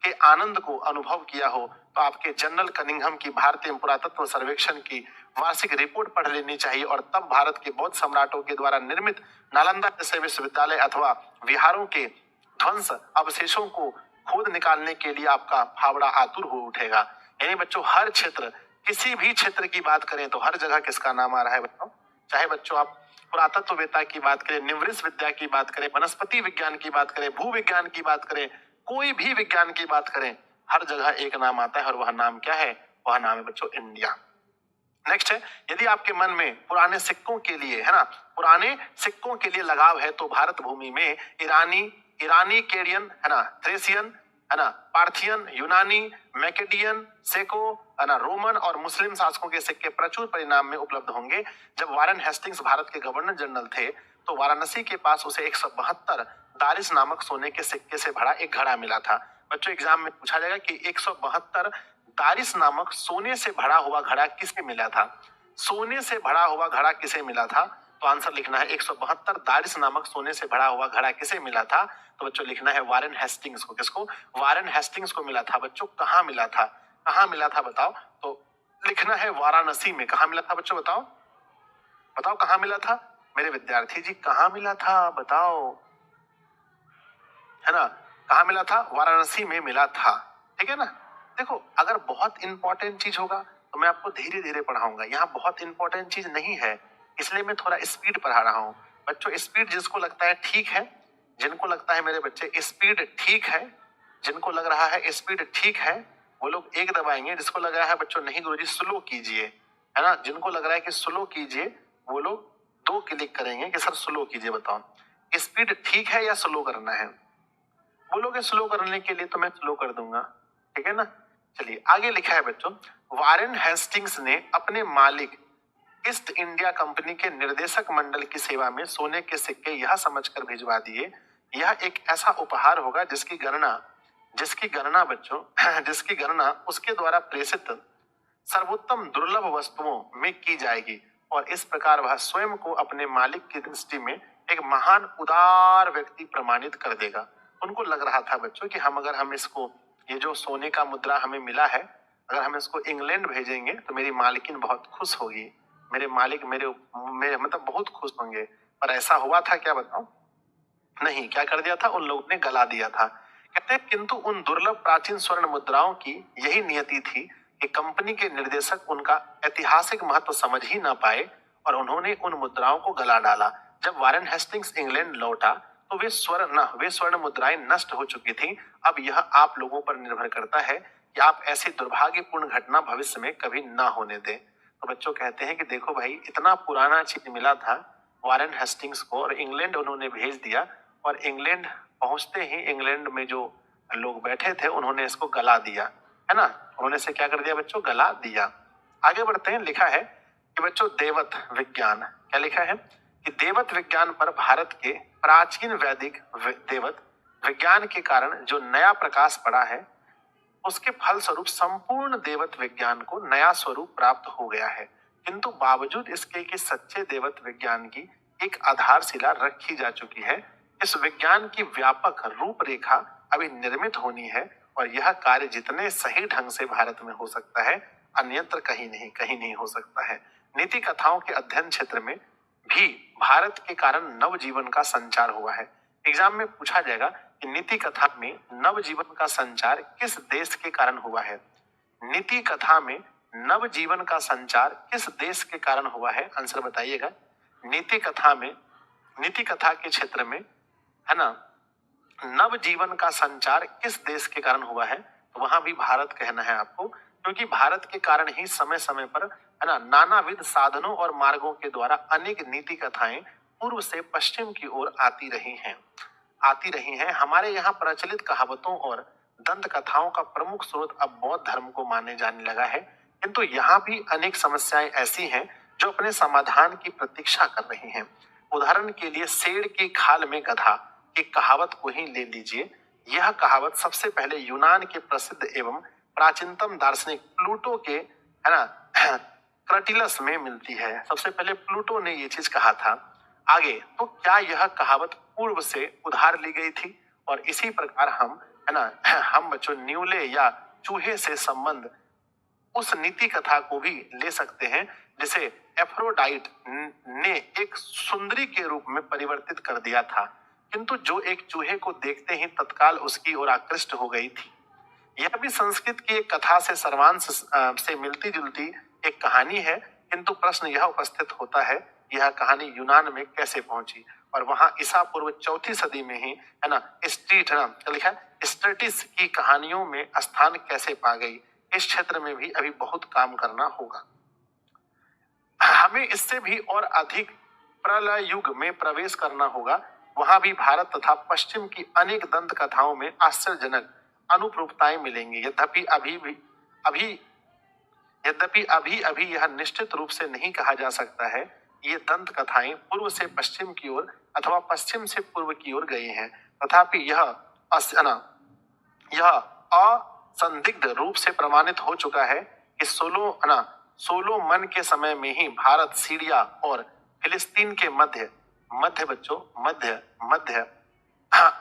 S1: के आनंद को अनुभव किया हो तो आपके जनरल कनिंघम की भारतीय पुरातत्व सर्वेक्षण की वार्षिक रिपोर्ट पढ़ लेनी चाहिए और तब भारत के बौद्ध सम्राटों के द्वारा निर्मित नालंदा जैसे विश्वविद्यालय अथवा विहारों के ध्वंस अवशेषों को खोद निकालने के लिए आपका फावड़ा आतुर हो उठेगा। यानी बच्चों हर क्षेत्र, किसी भी क्षेत्र की बात करें तो हर जगह किसका नाम आ रहा है बच्चों? चाहे बच्चों आप पुरातत्ववेत्ता की बात करें, निवृत्त विद्या की बात करें, वनस्पति विज्ञान की बात करें, भू विज्ञान की बात करें, कोई भी विज्ञान की बात करें, हर जगह एक नाम आता है और वह नाम क्या है? वह नाम है बच्चों इंडिया। नेक्स्ट है, यदि आपके मन में पुराने सिक्कों के लिए, है ना, पुराने सिक्कों के लिए लगाव है तो भारत भूमि में ईरानी केडियन, है ना, थ्रेसियन, है ना, पार्थियन, यूनानी, मैकेडियन, सेको, है ना, रोमन और मुस्लिम शासकों के सिक्के प्रचुर परिमाण में उपलब्ध होंगे। जब वारेन हेस्टिंग्स भारत के गवर्नर जनरल थे तो वाराणसी के पास उसे 172 दारिस नामक सोने के सिक्के से भरा एक घड़ा मिला था। बच्चों एग्जाम में पूछा जाएगा कि 172 दारिस नामक सोने से भरा हुआ घड़ा किसे मिला था? सोने से भरा हुआ घड़ा किसे मिला था? तो आंसर लिखना है 172 दारिस नामक सोने से भरा हुआ घड़ा किसे मिला था? तो बच्चों लिखना है वारेन हेस्टिंग्स को। किसको? वारेन हेस्टिंग्स को मिला था। बच्चों कहाँ मिला था? कहाँ मिला था बताओ? तो लिखना है वाराणसी में। कहाँ मिला था बच्चों? बताओ बताओ कहाँ मिला था मेरे विद्यार्थी जी? कहाँ मिला था बताओ, है ना? कहाँ मिला था? वाराणसी में मिला था। ठीक है ना? देखो अगर बहुत इंपॉर्टेंट चीज होगा तो मैं आपको धीरे धीरे पढ़ाऊंगा। यहाँ बहुत इंपॉर्टेंट चीज नहीं है इसलिए मैं थोड़ा स्पीड पढ़ा रहा हूँ। बच्चों स्पीड जिसको लगता है ठीक है, जिनको लगता है मेरे बच्चे स्पीड ठीक है, जिनको लग रहा है स्पीड ठीक है वो लोग एक दबाएंगे। जिसको लग रहा है बच्चों नहीं गुरुजी स्लो कीजिए, है ना, जिनको लग रहा है कि स्लो कीजिए वो लोग 2 क्लिक करेंगे कि सर स्लो कीजिए। बताओ स्पीड ठीक है या स्लो करना है? बोलोगे स्लो करने के लिए तो मैं स्लो कर दूंगा। ठीक है ना? चलिए आगे लिखा है बच्चों, वारेन हेस्टिंग्स ने अपने मालिक ईस्ट इंडिया कंपनी के निर्देशक मंडल की सेवा में सोने के सिक्के यह समझकर भिजवा दिए यह एक ऐसा उपहार होगा जिसकी गणना बच्चों जिसकी गणना उसके द्वारा प्रेषित सर्वोत्तम दुर्लभ वस्तुओं में की जाएगी और इस प्रकार वह स्वयं को अपने मालिक की दृष्टि में एक महान उदार व्यक्ति प्रमाणित कर देगा। उनको लग रहा था बच्चों कि हम इसको, ये जो सोने का मुद्रा हमें मिला है, अगर हम इसको इंग्लैंड भेजेंगे तो मेरी मालकिन बहुत खुश होगी, मेरे मालिक मेरे मतलब बहुत खुश होंगे। पर ऐसा हुआ था क्या बताओ? नहीं। क्या कर दिया था? उन लोगों ने गला दिया था। कहते हैं किंतु उन दुर्लभ प्राचीन स्वर्ण मुद्राओं की यही नियति थी कि कंपनी के निर्देशक उनका ऐतिहासिक महत्व समझ ही ना पाए और उन्होंने उन मुद्राओं को गला डाला। जब वारेन हेस्टिंग्स इंग्लैंड लौटा तो वे स्वर्ण मुद्राएं नष्ट हो चुकी थी। अब यह आप लोगों पर निर्भर करता है कि आप ऐसी दुर्भाग्यपूर्ण घटना भविष्य में कभी ना होने दें। तो बच्चों कहते हैं कि देखो भाई इतना पुराना चीज मिला था वारेन हेस्टिंग्स को और इंग्लैंड उन्होंने भेज दिया और इंग्लैंड पहुंचते ही इंग्लैंड में जो लोग बैठे थे उन्होंने इसको गला दिया, है ना? उन्होंने इसे क्या कर दिया बच्चों? गला दिया। आगे बढ़ते हैं। लिखा है कि बच्चों देवत विज्ञान, क्या लिखा है कि देवत विज्ञान पर भारत के प्राचीन वैदिक देवत विज्ञान के कारण जो नया प्रकाश पड़ा है उसके फलस्वरूप संपूर्ण देवत विज्ञान को नया स्वरूप प्राप्त हो गया है। किंतु बावजूद इसके कि सच्चे देवत विज्ञान की एक आधारशिला रखी जा चुकी है, इस विज्ञान की व्यापक रूपरेखा अभी निर्मित होनी है और यह कार्य जितने सही ढंग से भारत में हो सकता है अन्यत्र कहीं नहीं हो सकता है। नीति कथाओं के अध्ययन क्षेत्र में भी भारत के कारण नव जीवन का संचार हुआ है। एग्जाम में पूछा जाएगा कि नीति कथा में नव जीवन का संचार किस देश के कारण हुआ है? नीति कथा में नव जीवन का संचार किस देश के कारण हुआ है? आंसर बताइएगा। नीति कथा के क्षेत्र में, है ना, नव जीवन का संचार किस देश के कारण हुआ है? तो वहां भी भारत कहना है आपको, क्योंकि भारत के कारण ही समय समय पर, है ना, नानाविध साधनों और मार्गों के द्वारा अनेक नीति कथाएं पूर्व से पश्चिम की ओर आती रही हैं। हमारे यहाँ प्रचलित कहावतों और दंत कथाओं का प्रमुख स्रोत अब बौद्ध धर्म को माने जाने लगा है, किंतु यहाँ भी अनेक समस्याएं ऐसी हैं जो अपने समाधान की प्रतीक्षा कर रही हैं। उदाहरण के लिए शेर की खाल में गधा की कहावत को ही ले लीजिए। यह कहावत सबसे पहले यूनान के प्रसिद्ध एवं प्राचीनतम दार्शनिक प्लूटो के, है ना, क्रटिलस में मिलती है। सबसे पहले प्लूटो ने ये चीज कहा था। आगे तो क्या यह कहावत पूर्व से उधार ली गई थी और इसी प्रकार हम, है ना, हम बच्चों न्यूले या चूहे से संबंध उस नीति कथा को भी ले सकते हैं जिसे एफ्रोडाइट ने एक सुंदरी के रूप में परिवर्तित कर दिया था, किंतु जो एक चूहे को देखते ही तत्काल उसकी ओर आकृष्ट हो गई थी। यह भी संस्कृत की एक कथा से सर्वांश से मिलती जुलती एक कहानी है, किंतु प्रश्न यह उपस्थित होता है यह कहानी यूनान में कैसे पहुंची और वहां ईसा पूर्व 4वीं सदी में ही, है ना, स्ट्रीट, है ना, क्या लिखा है, स्ट्रेटिस की कहानियों में स्थान कैसे पा गई। इस क्षेत्र में भी अभी बहुत काम करना होगा। हमें इससे भी और अधिक प्रलय युग में प्रवेश करना होगा। वहां भी भारत तथा पश्चिम की अनेक दंत कथाओं में आश्चर्यजनक अनुरूपताएं मिलेंगी। यद्यपि अभी अभी यह निश्चित रूप से नहीं कहा जा सकता है ये दंत कथाएं पूर्व से पश्चिम की ओर अथवा पश्चिम से पूर्व की ओर गई हैं, तथापि यह असंदिग्ध रूप से प्रमाणित हो चुका है कि सोलोमन के समय में ही भारत, सीरिया और फिलिस्तीन के मध्य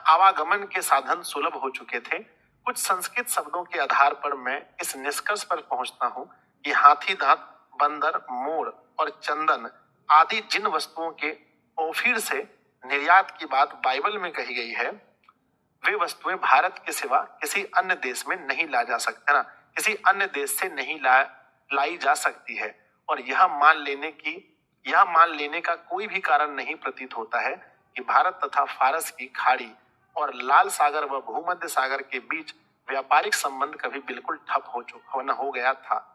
S1: आवागमन के साधन सुलभ हो चुके थे। कुछ संस्कृत शब्दों के आधार पर मैं इस निष्कर्ष पर पहुंचता हूं कि हाथी दांत, बंदर, मोर और चंदन आदि जिन वस्तुओं के ओफीर से निर्यात की बात बाइबल में कही गई है वे वस्तुएं भारत के सिवा किसी अन्य देश में नहीं ला जा सकती, है ना, किसी अन्य देश से नहीं लाई जा सकती है। और यह मान लेने का कोई भी कारण नहीं प्रतीत होता है कि भारत तथा फारस की खाड़ी और लाल सागर व भूमध्य सागर के बीच व्यापारिक संबंध कभी बिल्कुल ठप हो गया था।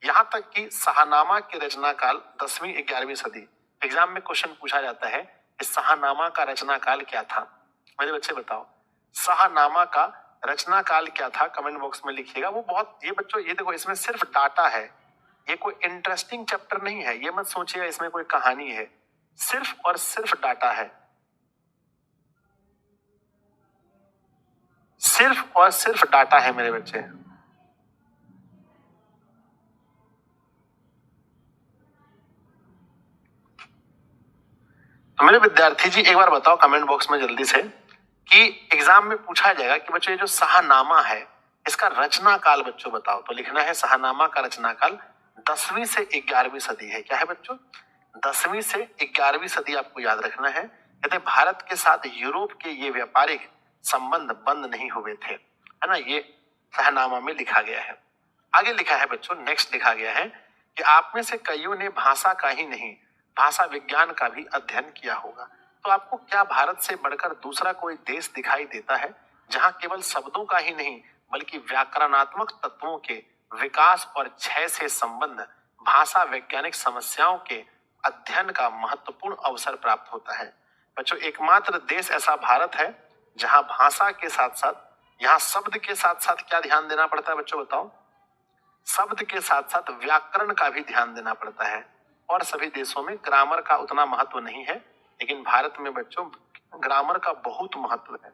S1: यहाँ तक कि शाहनामा के रचना काल 10वीं-11वीं सदी, एग्जाम में क्वेश्चन पूछा जाता है कि शाहनामा का रचना काल क्या था। मेरे बच्चे बताओ शाहनामा का रचना काल क्या था, कमेंट बॉक्स में लिखिएगा। वो बहुत, ये बच्चों ये देखो इसमें सिर्फ डाटा है, ये कोई इंटरेस्टिंग चैप्टर नहीं है, ये मत सोचिएगा इसमें कोई कहानी है, सिर्फ और सिर्फ डाटा है, सिर्फ और सिर्फ डाटा है मेरे बच्चे। तो मेरे विद्यार्थी जी एक बार बताओ कमेंट बॉक्स में जल्दी से कि एग्जाम में पूछा जाएगा कि बच्चों ये जो शाहनामा है इसका रचना काल बच्चों बताओ, तो लिखना है शाहनामा का रचना काल 10वीं से 11वीं सदी है। क्या है बच्चों, 10वीं से 11वीं सदी आपको याद रखना है। कहते भारत के साथ यूरोप के ये व्यापारिक संबंध बंद नहीं हुए थे, है ना, ये शाहनामा में लिखा गया है। आगे लिखा है बच्चों, नेक्स्ट लिखा गया है कि आप में से कईयों ने भाषा का ही नहीं भाषा विज्ञान का भी अध्ययन किया होगा। तो आपको क्या भारत से बढ़कर दूसरा कोई देश दिखाई देता है जहां केवल शब्दों का ही नहीं बल्कि व्याकरणात्मक तत्वों के विकास और क्षय से संबंध भाषा वैज्ञानिक समस्याओं के अध्ययन का महत्वपूर्ण अवसर प्राप्त होता है। बच्चों एकमात्र देश ऐसा भारत है जहां भाषा के साथ साथ, यहाँ शब्द के साथ साथ क्या ध्यान देना पड़ता है बच्चों बताओ, शब्द के साथ साथ व्याकरण का भी ध्यान देना पड़ता है। और सभी देशों में ग्रामर का उतना महत्व नहीं है, लेकिन भारत में बच्चों ग्रामर का बहुत महत्व है,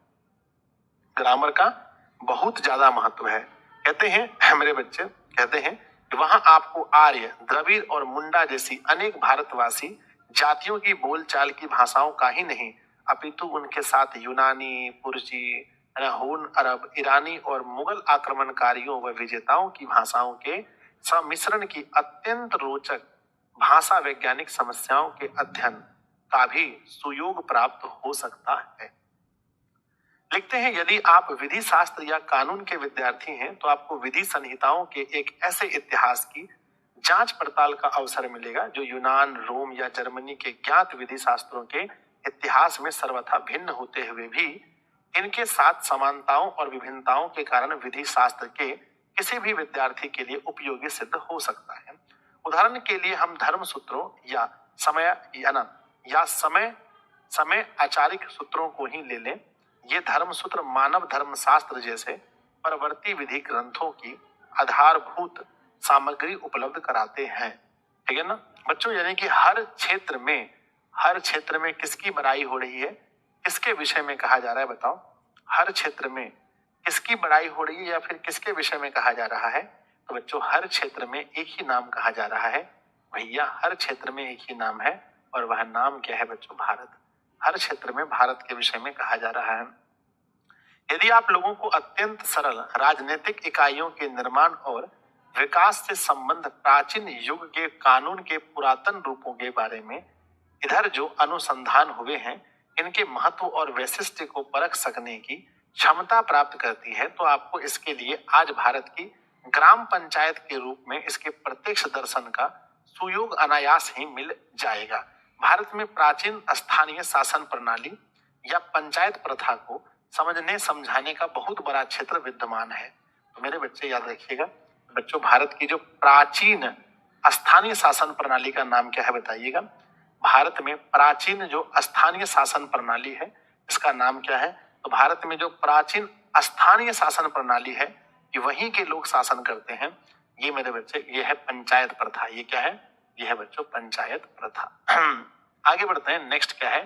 S1: ग्रामर का बहुत ज्यादा महत्व है। कहते हैं मेरे बच्चे, कहते हैं कि वहां आपको आर्य, द्रविड़ और मुंडा जैसी अनेक भारतवासी जातियों की बोलचाल की भाषाओं का ही नहीं अपितु उनके साथ यूनानी, पुर्जी, हून, अरब, ईरानी और मुगल आक्रमणकारियों व विजेताओं की भाषाओं के सम्मिश्रण की अत्यंत रोचक भाषा वैज्ञानिक समस्याओं के अध्ययन का भी सुयोग प्राप्त हो सकता है। लिखते हैं यदि आप विधि शास्त्र या कानून के विद्यार्थी हैं तो आपको विधि संहिताओं के एक ऐसे इतिहास की जांच पड़ताल का अवसर मिलेगा जो यूनान, रोम या जर्मनी के ज्ञात विधि शास्त्रों के इतिहास में सर्वथा भिन्न होते हुए भी इनके साथ समानताओं और विभिन्नताओं के कारण विधि शास्त्र के किसी भी विद्यार्थी के लिए उपयोगी सिद्ध हो सकता है। उदाहरण के लिए हम धर्म सूत्रों या समय आचारिक सूत्रों को ही ले लें। ये धर्म सूत्र मानव धर्म शास्त्र जैसे परवर्ती विधि ग्रंथों की आधारभूत सामग्री उपलब्ध कराते हैं, ठीक है ना बच्चों। यानी कि हर क्षेत्र में किसकी बड़ाई हो रही है, किसके विषय में कहा जा रहा है बताओ, हर क्षेत्र में किसकी बड़ाई हो रही है या फिर किसके विषय में कहा जा रहा है। तो बच्चों हर क्षेत्र में एक ही नाम कहा जा रहा है भैया, हर क्षेत्र में एक ही नाम है और वह नाम क्या है बच्चों, भारत। हर क्षेत्र में भारत के विषय में कहा जा रहा है। यदि आप लोगों को अत्यंत सरल राजनीतिक इकाइयों के निर्माण और विकास से संबंध प्राचीन युग के कानून के पुरातन रूपों के बारे में इधर जो अनुसंधान हुए हैं, इनके महत्व और वैशिष्ट्य को परख सकने की क्षमता प्राप्त करती है, तो आपको इसके लिए आज भारत की ग्राम पंचायत के रूप में इसके प्रत्यक्ष दर्शन का सुयोग अनायास ही मिल जाएगा। भारत में प्राचीन स्थानीय शासन प्रणाली या पंचायत प्रथा को समझने समझाने का बहुत बड़ा क्षेत्र विद्यमान है। तो मेरे बच्चे याद रखिएगा, बच्चों भारत की जो प्राचीन स्थानीय शासन प्रणाली का नाम क्या है बताइएगा। भारत में प्राचीन जो स्थानीय शासन प्रणाली है इसका नाम क्या है? तो भारत में जो प्राचीन स्थानीय शासन प्रणाली है कि वहीं के लोग शासन करते हैं, ये मेरे बच्चे ये है पंचायत प्रथा। ये क्या है? ये है बच्चों पंचायत प्रथा। आगे बढ़ते हैं, नेक्स्ट क्या है?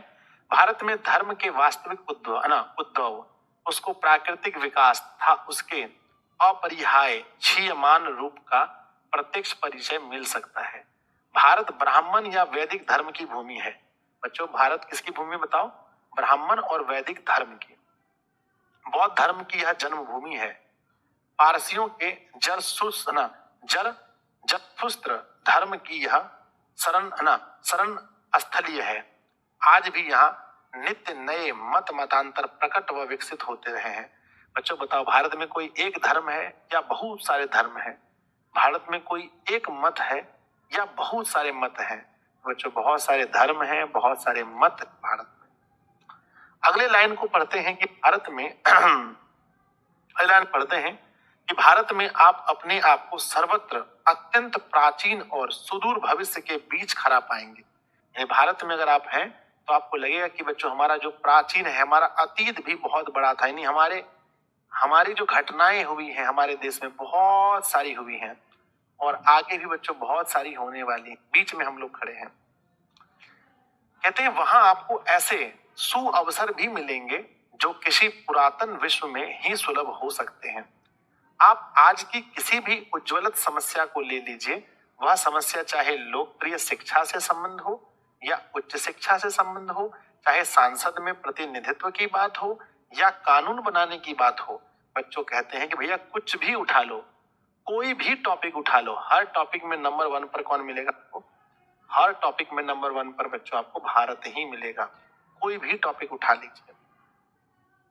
S1: भारत में धर्म के वास्तविक उद्भव उसको प्राकृतिक विकास था उसके अपरिहार्य क्षीयमान रूप का प्रत्यक्ष परिचय मिल सकता है। भारत ब्राह्मण या वैदिक धर्म की भूमि है। बच्चों भारत किसकी भूमि बताओ? ब्राह्मण और वैदिक धर्म की। बौद्ध धर्म की यह जन्मभूमि है। पारसियों के जरथुस्त्र धर्म की यह शरण स्थलीय है। आज भी यहाँ नित्य नए मतांतर प्रकट व विकसित होते रहे हैं। बच्चों बताओ भारत में कोई एक धर्म है या बहुत सारे धर्म हैं? भारत में कोई एक मत है या बहुत सारे मत हैं? बच्चों बहुत सारे धर्म हैं, बहुत सारे मत भारत में। अगले लाइन को पढ़ते हैं कि भारत में अगले लाइन पढ़ते हैं कि भारत में आप अपने आप को सर्वत्र अत्यंत प्राचीन और सुदूर भविष्य के बीच खड़ा पाएंगे। यानी भारत में अगर आप हैं तो आपको लगेगा कि बच्चों हमारा जो प्राचीन है, हमारा अतीत भी बहुत बड़ा था। यानी हमारी जो घटनाएं हुई हैं हमारे देश में बहुत सारी हुई हैं और आगे भी बच्चों बहुत सारी होने वाली, बीच में हम लोग खड़े हैं। कहते हैं वहां आपको ऐसे सुअवसर भी मिलेंगे जो किसी पुरातन विश्व में ही सुलभ हो सकते हैं। आप आज की किसी भी उज्ज्वलित समस्या को ले लीजिए, वह समस्या चाहे लोकप्रिय शिक्षा से संबंध हो या उच्च शिक्षा से संबंध हो, चाहे सांसद में प्रतिनिधित्व की बात हो या कानून बनाने की बात हो। बच्चों कहते हैं कि भैया कुछ भी उठा लो, कोई भी टॉपिक उठा लो, हर टॉपिक में नंबर 1 पर कौन मिलेगा आपको? हर टॉपिक में नंबर 1 पर बच्चों आपको भारत ही मिलेगा। कोई भी टॉपिक उठा लीजिए।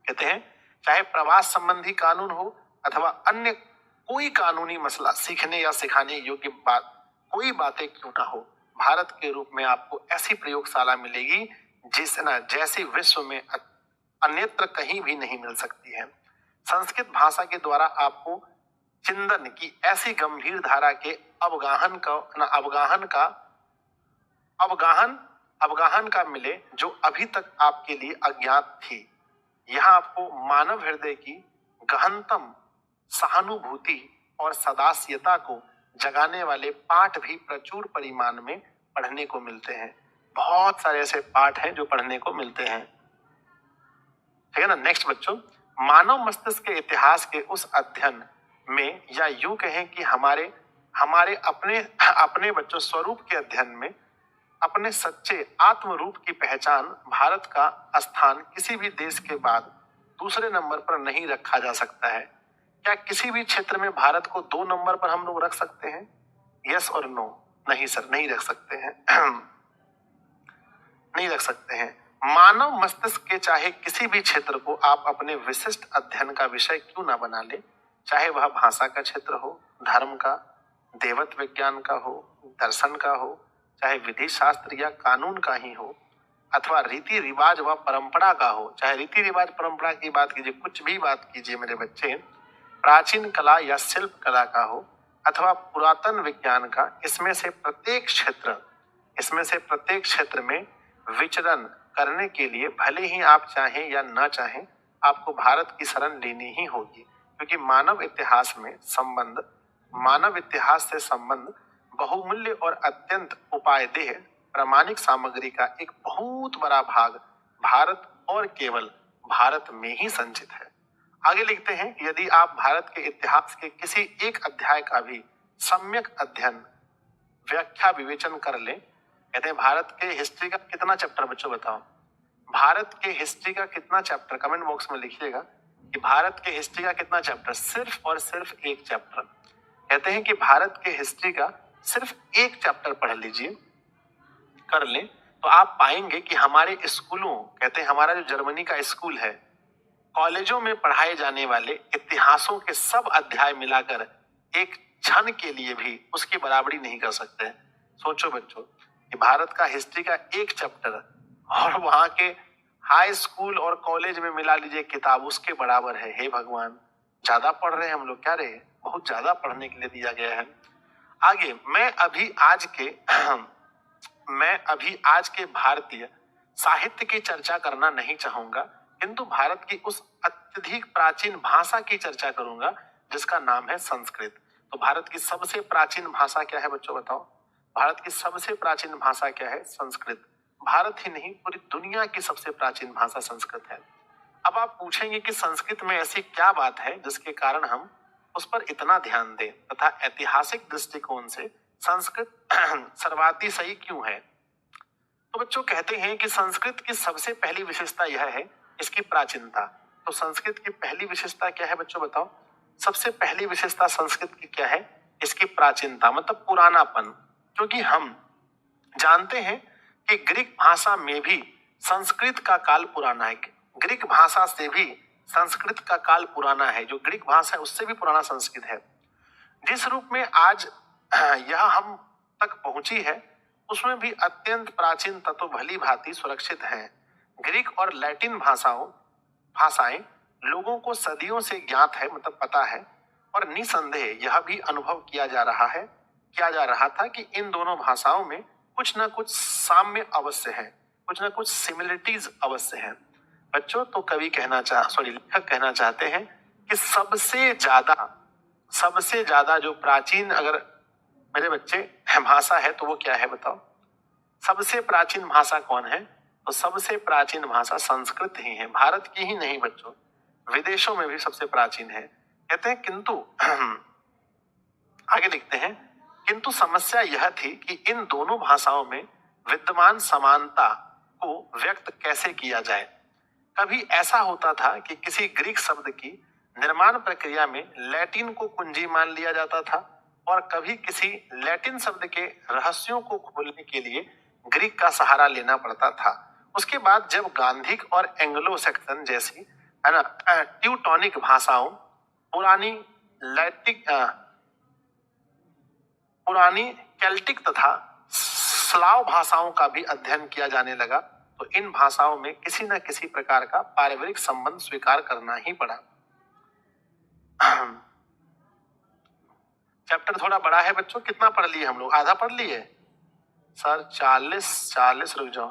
S1: कहते हैं चाहे प्रवास संबंधी कानून हो अथवा अन्य कोई कानूनी मसला, सीखने या सिखाने योग्य बात कोई बातें क्यों ना हो, भारत के रूप में आपको ऐसी प्रयोगशाला मिलेगी जैसी विश्व में अन्यत्र कहीं भी नहीं मिल सकती है। संस्कृत भाषा के द्वारा आपको चिंतन की ऐसी गंभीर धारा के अवगाहन का मिले जो अभी तक आपके लिए अज्ञात थी। यहाँ आपको मानव हृदय की गहनतम सहानुभूति और सदास्यता को जगाने वाले पाठ भी प्रचुर परिमाण में पढ़ने को मिलते हैं। बहुत सारे ऐसे पाठ हैं जो पढ़ने को मिलते हैं। ठीक है ना। नेक्स्ट बच्चों, मानव मस्तिष्क के इतिहास के उस अध्ययन में या यूं कहें कि हमारे अपने बच्चों स्वरूप के अध्ययन में अपने सच्चे आत्म रूप की पहचान भारत का स्थान किसी भी देश के बाद दूसरे नंबर पर नहीं रखा जा सकता है। क्या किसी भी क्षेत्र में भारत को 2 नंबर पर हम लोग रख सकते हैं? यस और नो? नहीं सर, नहीं रख सकते हैं। नहीं रख सकते हैं। मानव मस्तिष्क के चाहे किसी भी क्षेत्र को आप अपने विशिष्ट अध्ययन का विषय क्यों ना बना ले, चाहे वह भाषा का क्षेत्र हो, धर्म का, देवत्व विज्ञान का हो, दर्शन का हो, चाहे विधि शास्त्र या कानून का ही हो, अथवा रीति रिवाज व परंपरा का हो। चाहे रीति रिवाज परंपरा की बात कीजिए, कुछ भी बात कीजिए मेरे बच्चे, प्राचीन कला या शिल्प कला का हो अथवा पुरातन विज्ञान का, इसमें से प्रत्येक क्षेत्र में विचरण करने के लिए भले ही आप चाहें या ना चाहें, आपको भारत की शरण लेनी ही होगी। क्योंकि मानव इतिहास से संबंध बहुमूल्य और अत्यंत उपायदेह प्रामाणिक सामग्री का एक बहुत बड़ा भाग भारत और केवल भारत में ही संचित है। आगे लिखते हैं कि यदि आप भारत के इतिहास के किसी एक अध्याय का भी सम्यक अध्ययन, व्याख्या, विवेचन कर लें। कहते हैं भारत के हिस्ट्री का कितना चैप्टर बच्चों बताओ? भारत के हिस्ट्री का कितना चैप्टर, कमेंट बॉक्स में लिखिएगा कि भारत के हिस्ट्री का कितना चैप्टर, सिर्फ और सिर्फ एक चैप्टर। कहते हैं कि भारत के हिस्ट्री का सिर्फ एक चैप्टर पढ़ लीजिए, कर लें, तो आप पाएंगे कि हमारे स्कूलों, कहते हैं हमारा जो जर्मनी का स्कूल है, कॉलेजों में पढ़ाए जाने वाले इतिहासों के सब अध्याय मिलाकर एक क्षण के लिए भी उसकी बराबरी नहीं कर सकते हैं। सोचो बच्चों कि भारत का हिस्ट्री का एक चैप्टर और वहां के हाई स्कूल और कॉलेज में मिला लीजिए किताब, उसके बराबर है। हे भगवान, ज्यादा पढ़ रहे हैं हम लोग, क्या रहे, बहुत ज्यादा पढ़ने के लिए दिया गया है। आगे मैं अभी आज के भारतीय साहित्य की चर्चा करना नहीं चाहूंगा, किंतु भारत की उस अत्यधिक प्राचीन भाषा की चर्चा करूंगा जिसका नाम है संस्कृत। तो भारत की सबसे प्राचीन भाषा क्या है बच्चों, बताओ? भारत की सबसे प्राचीन भाषा क्या है? संस्कृत। भारत ही नहीं, पूरी दुनिया की सबसे प्राचीन भाषा संस्कृत है। अब आप पूछेंगे कि संस्कृत में ऐसी क्या बात है जिसके कारण हम उस पर इतना ध्यान दें, तथा ऐतिहासिक दृष्टिकोण से संस्कृत सर्वातिशयी क्यों है? तो बच्चों कहते हैं कि संस्कृत की सबसे पहली विशेषता यह है इसकी प्राचीनता। तो संस्कृत की पहली विशेषता क्या है बच्चों, बताओ? सबसे पहली विशेषता संस्कृत की क्या है? इसकी प्राचीनता, मतलब पुरानापन। क्योंकि हम जानते हैं कि ग्रीक भाषा में भी संस्कृत का काल पुराना है। ग्रीक भाषा से भी संस्कृत का काल पुराना है। जो ग्रीक भाषा है उससे भी पुराना संस्कृत है। जिस रूप में आज यह हम तक पहुंची है उसमें भी अत्यंत प्राचीन तत्व भली भांति सुरक्षित हैं। ग्रीक और लैटिन भाषाएं लोगों को सदियों से ज्ञात है, मतलब पता है, और निसंदेह यह भी अनुभव किया जा रहा था कि इन दोनों भाषाओं में कुछ ना कुछ साम्य अवश्य है, कुछ ना कुछ सिमिलरिटीज अवश्य है। बच्चों तो लेखक कहना चाहते हैं कि सबसे ज्यादा जो प्राचीन, अगर मेरे बच्चे भाषा है तो वो क्या है बताओ? सबसे प्राचीन भाषा कौन है? तो सबसे प्राचीन भाषा संस्कृत ही है। भारत की ही नहीं बच्चों, विदेशों में भी सबसे प्राचीन है। कहते हैं किंतु आगे लिखते हैं, किंतु समस्या यह थी कि इन दोनों भाषाओं में विद्यमान समानता को व्यक्त कैसे किया जाए। कभी ऐसा होता था कि किसी ग्रीक शब्द की निर्माण प्रक्रिया में लैटिन को कुंजी मान लिया जाता था, और कभी किसी लैटिन शब्द के रहस्यों को खोलने के लिए ग्रीक का सहारा लेना पड़ता था। उसके बाद जब गांधिक और एंग्लो सैक्सन जैसी, है ना, ट्यूटोनिक भाषाओं, पुरानी केल्टिक तथा स्लाव भाषाओं का भी अध्ययन किया जाने लगा, तो इन भाषाओं में किसी न किसी प्रकार का पारिवारिक संबंध स्वीकार करना ही पड़ा। चैप्टर थोड़ा बड़ा है बच्चों, कितना पढ़ लिए हम लोग? आधा पढ़ लिए सर? 40 रुक जाओ,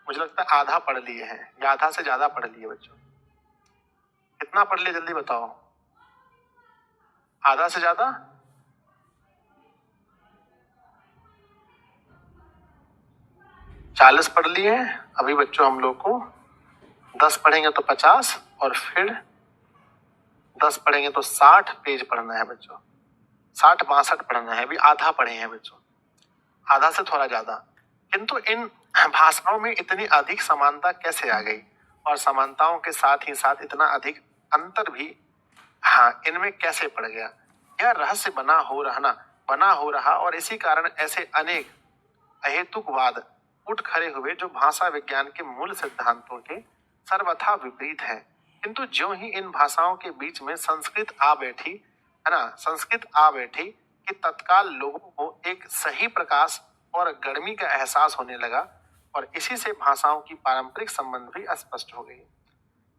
S1: मुझे लगता है आधा पढ़ लिए हैं या आधा से ज्यादा पढ़ लिए बच्चों। कितना पढ़ लिए जल्दी बताओ? आधा से ज्यादा? चालीस पढ़ लिए हैं। अभी बच्चों हम लोग को 10 पढ़ेंगे तो 50, और फिर 10 पढ़ेंगे तो 60 पेज पढ़ना है बच्चों। 60-62 पढ़ना है। अभी आधा पढ़े हैं बच्चों, आधा से थोड़ा ज्यादा। किंतु इन भाषाओं में इतनी अधिक समानता कैसे आ गई, और समानताओं के साथ ही साथ इतना अधिक अंतर भी इनमें कैसे पड़ गया? यह रहस्य बना हो रहा, और इसी कारण ऐसे अनेक अहेतुकवाद उठ खड़े हुए जो भाषा विज्ञान के मूल सिद्धांतों के सर्वथा विपरीत है। किंतु ज्यों ही इन भाषाओं के बीच में संस्कृत आ बैठी कि तत्काल लोगों को एक सही प्रकाश और गर्मी का एहसास होने लगा, और इसी से भाषाओं की पारंपरिक संबंध भी स्पष्ट हो गई।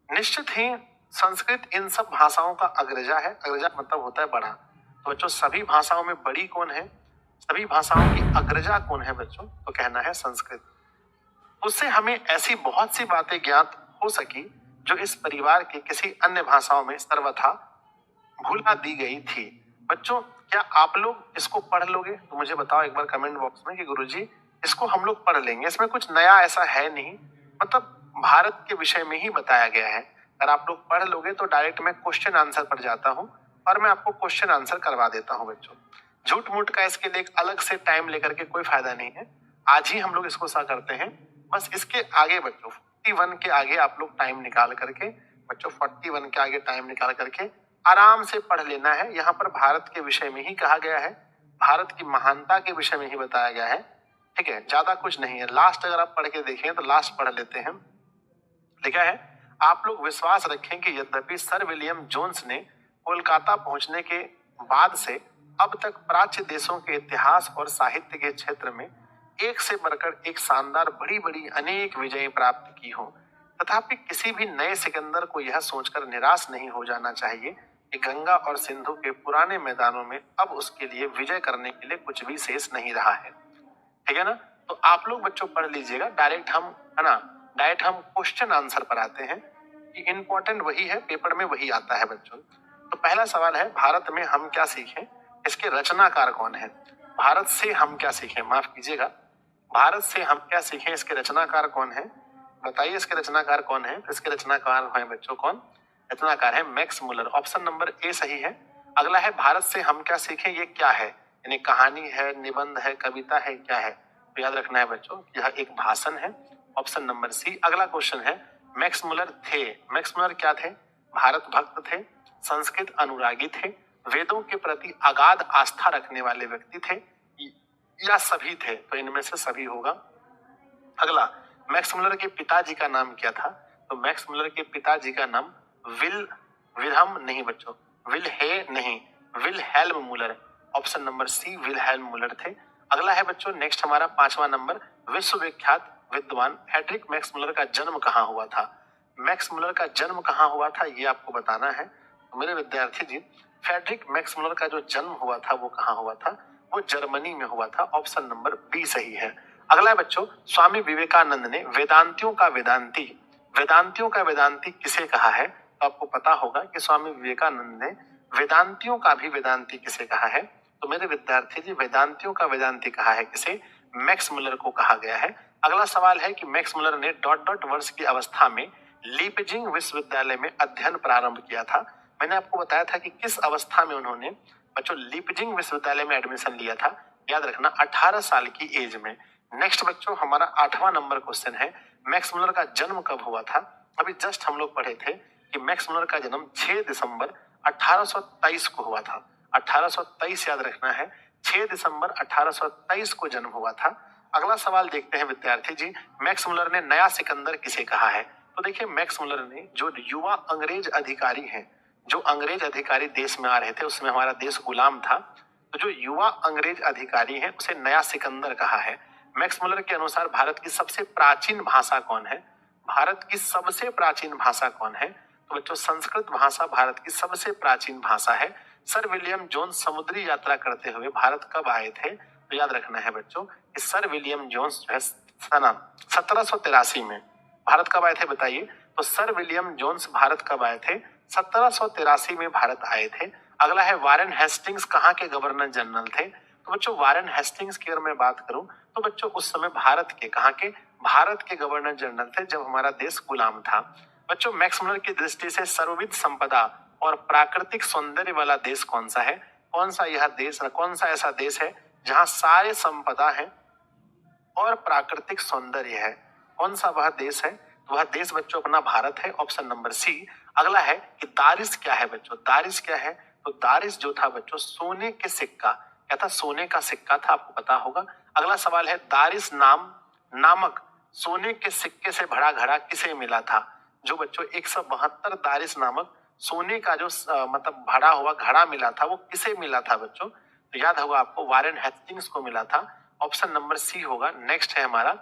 S1: निश्चित ही संस्कृत इन सब भाषाओं का अग्रजा है। अग्रजा मतलब होता है बड़ा। तो बच्चों सभी भाषाओं में बड़ी कौन है? सभी भाषाओं की अग्रजा कौन है बच्चों? तो कहना है संस्कृत। उससे हमें ऐसी बहुत सी बातें ज्ञात हो सकी जो इस परिवार की किसी अन्य भाषाओं में सर्वथा भुला दी गई थी। बच्चों क्या आप लोग इसको पढ़ लोगे? तो मुझे बताओ एक बार कमेंट बॉक्स में कि गुरुजी इसको हम लोग पढ़ लेंगे। इसमें कुछ नया ऐसा है नहीं, मतलब भारत के विषय में ही बताया गया है। अगर आप लोग पढ़ लोगे तो डायरेक्ट मैं क्वेश्चन आंसर पर जाता हूँ, और मैं आपको क्वेश्चन आंसर करवा देता हूँ बच्चों। झूठ मूठ का इसके लिए अलग से टाइम लेकर के कोई फायदा नहीं है। आज ही हम लोग इसको सा करते हैं। बस इसके आगे बच्चों 41 के आगे आप लोग टाइम निकाल करके बच्चों 41 के आगे टाइम निकाल करके आराम से पढ़ लेना है। यहाँ पर भारत के विषय में ही कहा गया है, भारत की महानता के विषय में ही बताया गया है, ठीक है, ज्यादा कुछ नहीं है। लास्ट अगर आप पढ़ के देखें तो लास्ट पढ़ लेते हैं, लिखा है आप लोग विश्वास रखें कि यद्यपि सर विलियम जोन्स ने कोलकाता पहुंचने के बाद से अब तक प्राच्य देशों के इतिहास और साहित्य के क्षेत्र में एक से बढ़कर एक शानदार बड़ी बड़ी अनेक विजय प्राप्त की हो, तथापि किसी भी नए सिकंदर को यह सोचकर निराश नहीं हो जाना चाहिए कि गंगा और सिंधु के पुराने मैदानों में अब उसके लिए विजय करने के लिए कुछ भी शेष नहीं रहा है। ठीक है ना। तो आप लोग बच्चों पढ़ लीजिएगा, डायरेक्ट हम है ना, डायरेक्ट हम क्वेश्चन आंसर पर आते हैं कि इंपॉर्टेंट वही है, पेपर में वही आता है बच्चों। तो पहला सवाल है भारत में हम क्या सीखें, इसके रचनाकार कौन है। भारत से हम क्या सीखें, माफ कीजिएगा, भारत से हम क्या सीखें, इसके रचनाकार कौन है, बताइए इसके रचनाकार कौन है। इसके रचनाकार है बच्चों कौन, रचनाकार है Max Muller, option number A सही है। अगला है भारत से हम क्या सीखें, ये क्या है, यानी कहानी है, निबंध है, कविता है, क्या है। तो याद रखना है बच्चों यह एक भाषण है, ऑप्शन नंबर सी। अगला क्वेश्चन है मैक्स मुलर थे, मैक्स मुलर क्या थे, भारत भक्त थे, संस्कृत अनुरागी थे, वेदों के प्रति अगाध आस्था रखने वाले व्यक्ति थे, या सभी थे। तो इनमें से सभी होगा। अगला मैक्स मुलर के पिताजी का नाम क्या था, तो मैक्स मुलर के पिताजी का नाम विल्हम नहीं बच्चों, विलहेल्म मुलर, ऑप्शन नंबर सी विलहेल्म मुलर थे। अगला है बच्चों नेक्स्ट हमारा 5वां नंबर, विश्वविख्यात विद्वान फ्रेडरिक मैक्स मुलर का जन्म कहाँ हुआ था। मैक्स मुलर का जन्म कहाँ हुआ था ये आपको बताना है। तो मेरे विद्यार्थी जी फ्रेडरिक मैक्स मुलर का जो जन्म हुआ था वो कहाँ हुआ था, वो जर्मनी में हुआ था, ऑप्शन नंबर बी सही है। अगला है बच्चों स्वामी विवेकानंद ने वेदांतियों का वेदांती किसे कहा है। तो आपको पता होगा कि स्वामी विवेकानंद ने वेदांतियों का भी वेदांती किसे कहा है। तो मेरे विद्यार्थी जी वेदांतियों का वेदांती कहा है किसे, मैक्स मुलर को कहा गया है। अगला सवाल है कि मैक्स मुलर ने डॉट डॉट वर्ष की अवस्था में लीपजिंग विश्वविद्यालय में अध्ययन प्रारंभ किया था। मैंने आपको बताया था कि किस अवस्था में उन्होंने बच्चों लीपजिंग विश्वविद्यालय में एडमिशन लिया था, याद रखना 18 साल की एज में। नेक्स्ट बच्चों हमारा 8वां नंबर क्वेश्चन है मैक्स मुलर का जन्म कब हुआ था। अभी जस्ट हम लोग पढ़े थे कि मैक्स मुलर का जन्म 6 दिसंबर 1823 को हुआ था। 1823 याद रखना है, 6 दिसंबर 1823 को जन्म हुआ था। अगला सवाल देखते हैं विद्यार्थी जी, मैक्स मुलर ने नया सिकंदर किसे कहा है। तो देखिए मैक्स मुलर ने जो युवा अंग्रेज अधिकारी हैं, जो अंग्रेज अधिकारी देश में आ रहे थे, उसमें हमारा देश गुलाम था, तो जो युवा अंग्रेज अधिकारी हैं उसे नया सिकंदर कहा है। मैक्स मुलर के अनुसार भारत की सबसे प्राचीन भाषा कौन है, भारत की सबसे प्राचीन भाषा कौन है। तो बच्चों संस्कृत भाषा भारत की सबसे प्राचीन भाषा है। सर विलियम जोन्स समुद्री यात्रा करते हुए भारत कब आए थे। तो याद रखना है बच्चों कि सर विलियम जोन्स जो है 1783 में भारत कब आए थे बताइए। तो सर विलियम जोन्स भारत कब आए थे, 1783 में भारत आए थे। अगला है वारेन हेस्टिंग्स कहाँ के गवर्नर जनरल थे। तो बच्चों वारेन हेस्टिंग्स की अगर मैं बात करूं तो बच्चों उस समय भारत के कहाँ के, भारत के गवर्नर जनरल थे जब हमारा देश गुलाम था। बच्चों मैक्स मुलर की दृष्टि से सर्वविध संपदा और प्राकृतिक सौंदर्य वाला देश कौन सा है, कौन सा यह देश, कौन सा ऐसा देश है जहां सारे संपदा है और प्राकृतिक सौंदर्य है, कौन सा वह देश है। तो वह देश बच्चों अपना भारत है, ऑप्शन नंबर सी। अगला है कि दारिस क्या है बच्चों, दारिस क्या है। तो दारिस जो था बच्चों सोने के सिक्का, क्या था, सोने का सिक्का था, आपको पता होगा। अगला सवाल है दारिस नामक सोने के सिक्के से भरा घड़ा किसे मिला था। जो बच्चों 172 दारिस नामक सोने का जो मतलब भरा हुआ घड़ा मिला था वो किसे मिला था बच्चों। तो याद होगा आपको वारेन हेस्टिंग्स को मिला था, ऑप्शन नंबर सी होगा। नेक्स्ट है हमारा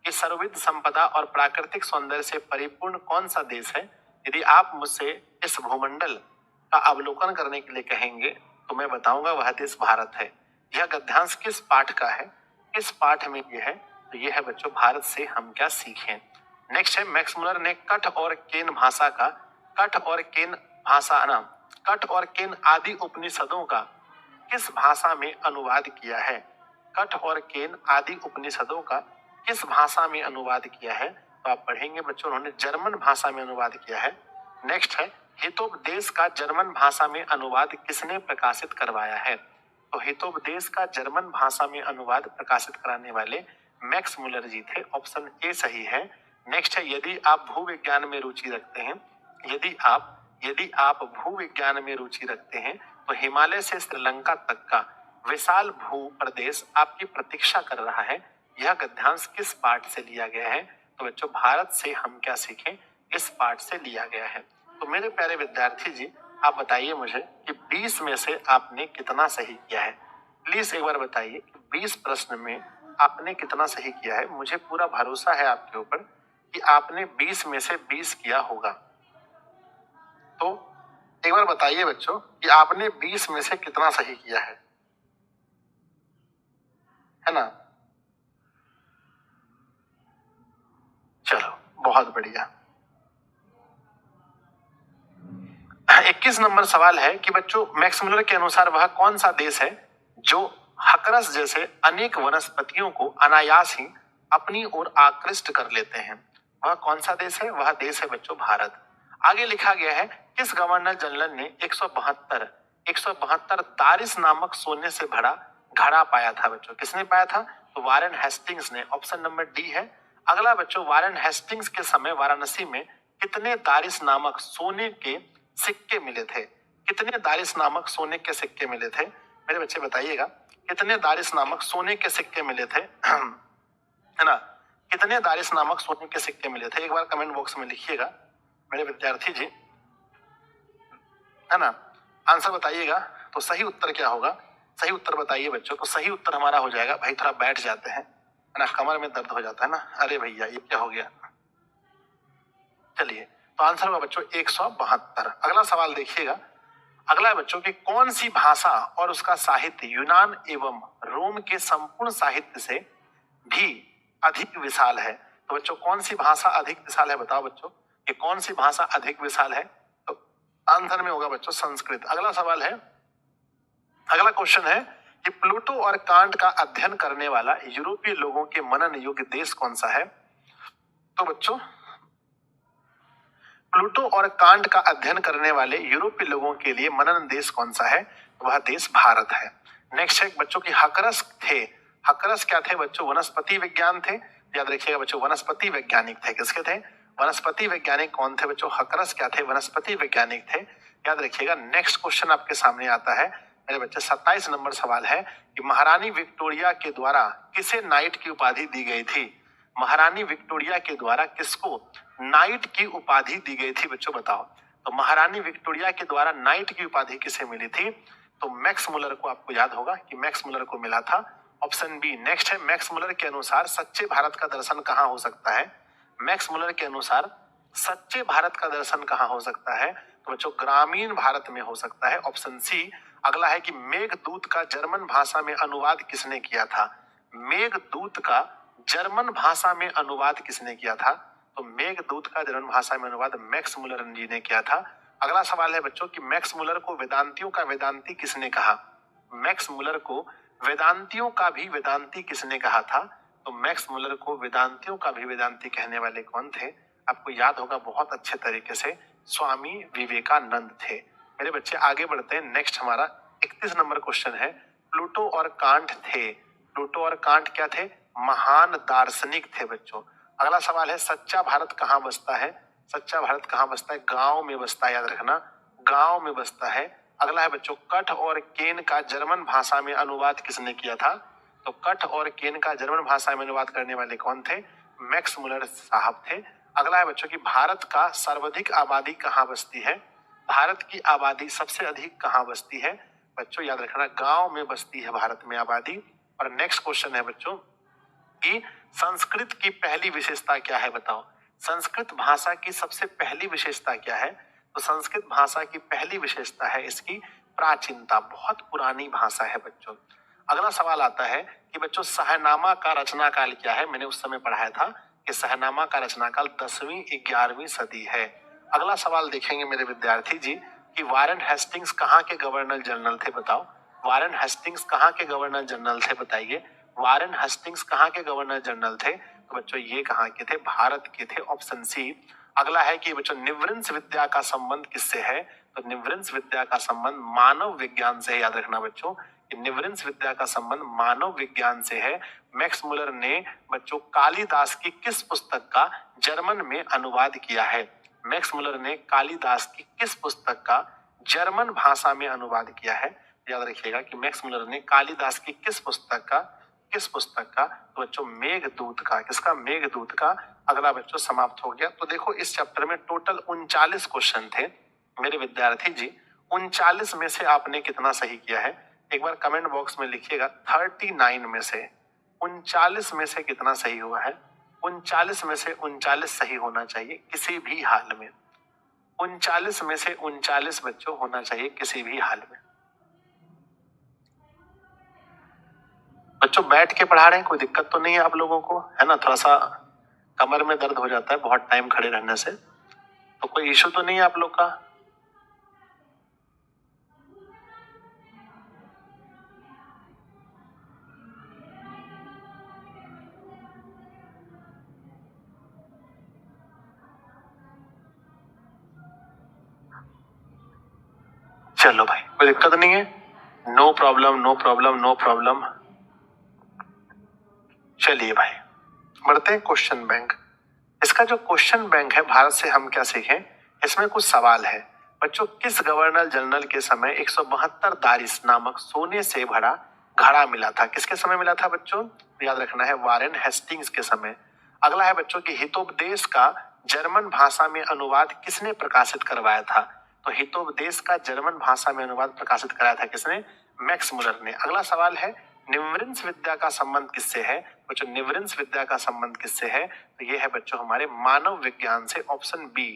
S1: कि सर्वविध संपदा और प्राकृतिक सौंदर्य से परिपूर्ण कौन सा देश है। यदि आप मुझसे इस भूमंडल का अवलोकन करने के लिए कहेंगे तो मैं बताऊंगा वह देश भारत है। यह गद्यांश किस पाठ का है, किस पाठ में यह है, तो यह है बच्चों भारत से हम क्या सीखें। नेक्स्ट है मैक्स मुलर ने कठ और केन भाषा का, कठ और केन भाषा ना, कठ और केन आदि उपनिषदों का किस भाषा में अनुवाद किया है। कठ और केन आदि उपनिषदों का किस भाषा में अनुवाद किया है। तो आप पढ़ेंगे बच्चों उन्होंने जर्मन भाषा में अनुवाद किया है। नेक्स्ट है हितोपदेश का जर्मन भाषा में अनुवाद किसने प्रकाशित करवाया है। तो हितोपदेश का जर्मन भाषा में अनुवाद प्रकाशित कराने वाले मैक्स मुलर जी थे, ऑप्शन ए सही है। नेक्स्ट है यदि आप भूविज्ञान में रुचि रखते हैं, यदि आप भूविज्ञान में रुचि रखते हैं तो हिमालय से श्रीलंका तक का विशाल भू प्रदेश आपकी प्रतीक्षा कर रहा है। यह गद्यांश किस पाठ से लिया गया है? तो बच्चों भारत से हम क्या सीखें इस पाठ से लिया गया है। तो मेरे प्यारे विद्यार्थी जी, आप बताइए मुझे कि 20 में से आपने कितना सही किया है। प्लीज एक बार बताइए कि 20 प्रश्न में आपने कितना सही किया है। मुझे पूरा भरोसा है आपके ऊपर कि आपने 20 में से 20 किया होगा। तो एक बार बताइए बच्चों कि आपने 20 में से कितना सही किया है ना? चलो बहुत बढ़िया। 21 नंबर सवाल है कि बच्चों मैक्स मुलर के अनुसार वह कौन सा देश है जो हकरस जैसे अनेक वनस्पतियों को अनायास ही अपनी ओर आकृष्ट कर लेते हैं? वह कौन सा देश है? वह देश है बच्चों भारत। आगे लिखा गया है किस गवर्नर जनरल ने 172 दारिस नामक सोने से भरा घड़ा पाया था? बच्चों किसने पाया था? तो वारेन हेस्टिंग्स ने। ऑप्शन नंबर डी है। अगला बच्चों वारेन हेस्टिंग्स के समय वाराणसी में कितने दारिस नामक सोने के सिक्के मिले थे? कितने दारिस नामक सोने के सिक्के मिले थे? मेरे बच्चे बताइएगा कितने दारिस नामक सोने के सिक्के मिले थे है ना? कितने दारिस नामक सोने के सिक्के मिले थे? एक बार कमेंट बॉक्स में लिखिएगा मेरे विद्यार्थी जी, है ना? आंसर बताइएगा। तो सही उत्तर क्या होगा? सही उत्तर बताइए बच्चों। तो सही उत्तर हमारा हो जाएगा, भाई थोड़ा बैठ जाते हैं, है ना? कमर में दर्द हो जाता है ना। अरे भैया ये क्या हो गया? चलिए, तो आंसर होगा बच्चों 172। अगला सवाल देखिएगा। अगला है बच्चों कि कौन सी भाषा और उसका साहित्य यूनान एवं रोम के संपूर्ण साहित्य से भी अधिक विशाल है? तो बच्चों कौन सी भाषा अधिक विशाल है? बताओ बच्चों कि कौन सी भाषा अधिक विशाल है? तो आंसर में होगा बच्चों संस्कृत। अगला सवाल है, अगला क्वेश्चन है कि प्लूटो और कांट का अध्ययन करने वाला यूरोपीय लोगों के मनन योग्य देश कौन सा है? तो बच्चों प्लूटो और कांट का अध्ययन करने वाले यूरोपीय लोगों के लिए मनन देश कौन सा है? वह देश भारत है। नेक्स्ट है बच्चों की हकरस थे। हकरस क्या थे बच्चों? वनस्पति विज्ञान थे। याद रखिएगा बच्चों वनस्पति वैज्ञानिक थे। किसके थे? वनस्पति वैज्ञानिक कौन थे बच्चों? हकरस क्या थे? वनस्पति वैज्ञानिक थे। याद रखिएगा। नेक्स्ट क्वेश्चन आपके सामने आता है मेरे बच्चे 27 नंबर सवाल है कि महारानी विक्टोरिया के द्वारा किसे नाइट की उपाधि दी गई थी? महारानी विक्टोरिया के द्वारा किसको नाइट की उपाधि दी गई थी बच्चों? बताओ। तो महारानी विक्टोरिया के द्वारा नाइट की उपाधि किसे मिली थी? तो मैक्स मुलर को। आपको याद होगा कि मैक्स मुलर को मिला था। Option B. नेक्स्ट है मैक्स मुलर के अनुसार सच्चे भारत का दर्शन कहाँ हो सकता है? मैक्स मुलर के अनुसार सच्चे भारत का दर्शन कहाँ हो सकता है? तो बच्चों ग्रामीण भारत में हो सकता है। Option C. अगला है कि मेघदूत का जर्मन भाषा में अनुवाद किसने किया था? मेघदूत का जर्मन भाषा में अनुवाद किसने किया था? तो मेघदूत का जर्मन भाषा में अनुवाद मैक्स मुलर जी ने किया था। अगला सवाल है बच्चों कि मैक्स मुलर को वेदांतियों का वेदांती किसने कहा? मैक्स मुलर को वेदांतियों का भी वेदांती किसने कहा था? तो मैक्स मुलर को वेदांतियों का भी वेदांती कहने वाले कौन थे? आपको याद होगा बहुत अच्छे तरीके से, स्वामी विवेकानंद थे। मेरे बच्चे आगे बढ़ते हैं। नेक्स्ट हमारा 31 नंबर क्वेश्चन है। प्लूटो और कांट थे। प्लूटो और कांट क्या थे? महान दार्शनिक थे बच्चों। अगला सवाल है सच्चा भारत कहाँ बसता है? सच्चा भारत कहाँ बसता है? गांव में बसता है। याद रखना, गांव में बसता है। अगला है बच्चों कठ और केन का जर्मन भाषा में अनुवाद किसने किया था? तो कठ और केन का जर्मन भाषा में अनुवाद करने वाले कौन थे? मैक्स मुलर साहब थे। अगला है बच्चों की भारत का सर्वाधिक आबादी कहाँ बसती है? भारत की आबादी सबसे अधिक कहाँ बसती है? बच्चों याद रखना गांव में बसती है भारत में आबादी। और नेक्स्ट क्वेश्चन है बच्चों कि संस्कृत की पहली विशेषता क्या है? बताओ। संस्कृत भाषा की सबसे पहली विशेषता क्या है? तो संस्कृत भाषा की पहली विशेषता है इसकी प्राचीनता। बहुत पुरानी भाषा है बच्चों। अगला सवाल आता है कि बच्चों सहनामा का रचना काल क्या है? मैंने उस समय पढ़ाया था कि सहनामा का रचना काल 10वीं 11वीं सदी है। अगला सवाल देखेंगे मेरे विद्यार्थी जी कि वारेन हेस्टिंग्स कहाँ के गवर्नर जनरल थे? बताओ। वारेन हेस्टिंग्स कहाँ के गवर्नर जनरल थे? बताइए। वारेन हेस्टिंग्स कहाँ के गवर्नर जनरल थे? तो बच्चों ये कहाँ के थे? भारत के थे। Option C. अगला है कि बच्चों निवृंस विद्या का संबंध किससे है? तो निवृंस विद्या का संबंध मानव विज्ञान से है। याद रखना बच्चों कि कि निवृंस विद्या का संबंध मानव विज्ञान से है। मैक्स मुलर ने बच्चों कालिदास की किस पुस्तक का जर्मन में अनुवाद किया है? मैक्स मुलर ने कालिदास की किस पुस्तक का जर्मन भाषा में अनुवाद किया है? याद रखिएगा कि मैक्स मुलर ने कालिदास की किस पुस्तक का तो बच्चों मेघदूत का। किसका? मेघदूत का। अगला बच्चों समाप्त हो गया। तो देखो इस चैप्टर में टोटल 39 क्वेश्चन थे मेरे विद्यार्थी जी। 39 में से आपने कितना सही किया है एक बार कमेंट बॉक्स में लिखिएगा। 39 में से 39 में से कितना सही हुआ है? 39 में से 39 सही होना चाहिए किसी भी हाल में। 39 में से 39 बच्चों होना चाहिए किसी भी हाल में। बच्चों बैठ के पढ़ा रहे हैं, कोई दिक्कत तो नहीं है आप लोगों को? है ना, थोड़ा सा कमर में दर्द हो जाता है बहुत टाइम खड़े रहने से, तो कोई इशू तो नहीं है आप लोग का? चलो भाई, कोई दिक्कत नहीं है। No problem, no problem, no problem. चलिए भाई बढ़ते हैं क्वेश्चन बैंक। इसका जो क्वेश्चन बैंक है भारत से हम क्या सीखें, इसमें कुछ सवाल है। बच्चों किस गवर्नर जनरल के समय 172 दारिस नामक सोने से भरा घड़ा मिला था? किसके समय मिला था बच्चों? याद रखना है वारेन हेस्टिंग्स के समय। अगला है बच्चों की हितोपदेश का जर्मन भाषा में अनुवाद किसने प्रकाशित करवाया था? तो हितोपदेश का जर्मन भाषा में अनुवाद प्रकाशित कराया था किसने? मैक्स मुलर ने। अगला सवाल है निवृंस विद्या का संबंध किससे है? बच्चों निवृंस विद्या का संबंध किससे है? तो ये है बच्चों हमारे मानव विज्ञान से, ऑप्शन बी।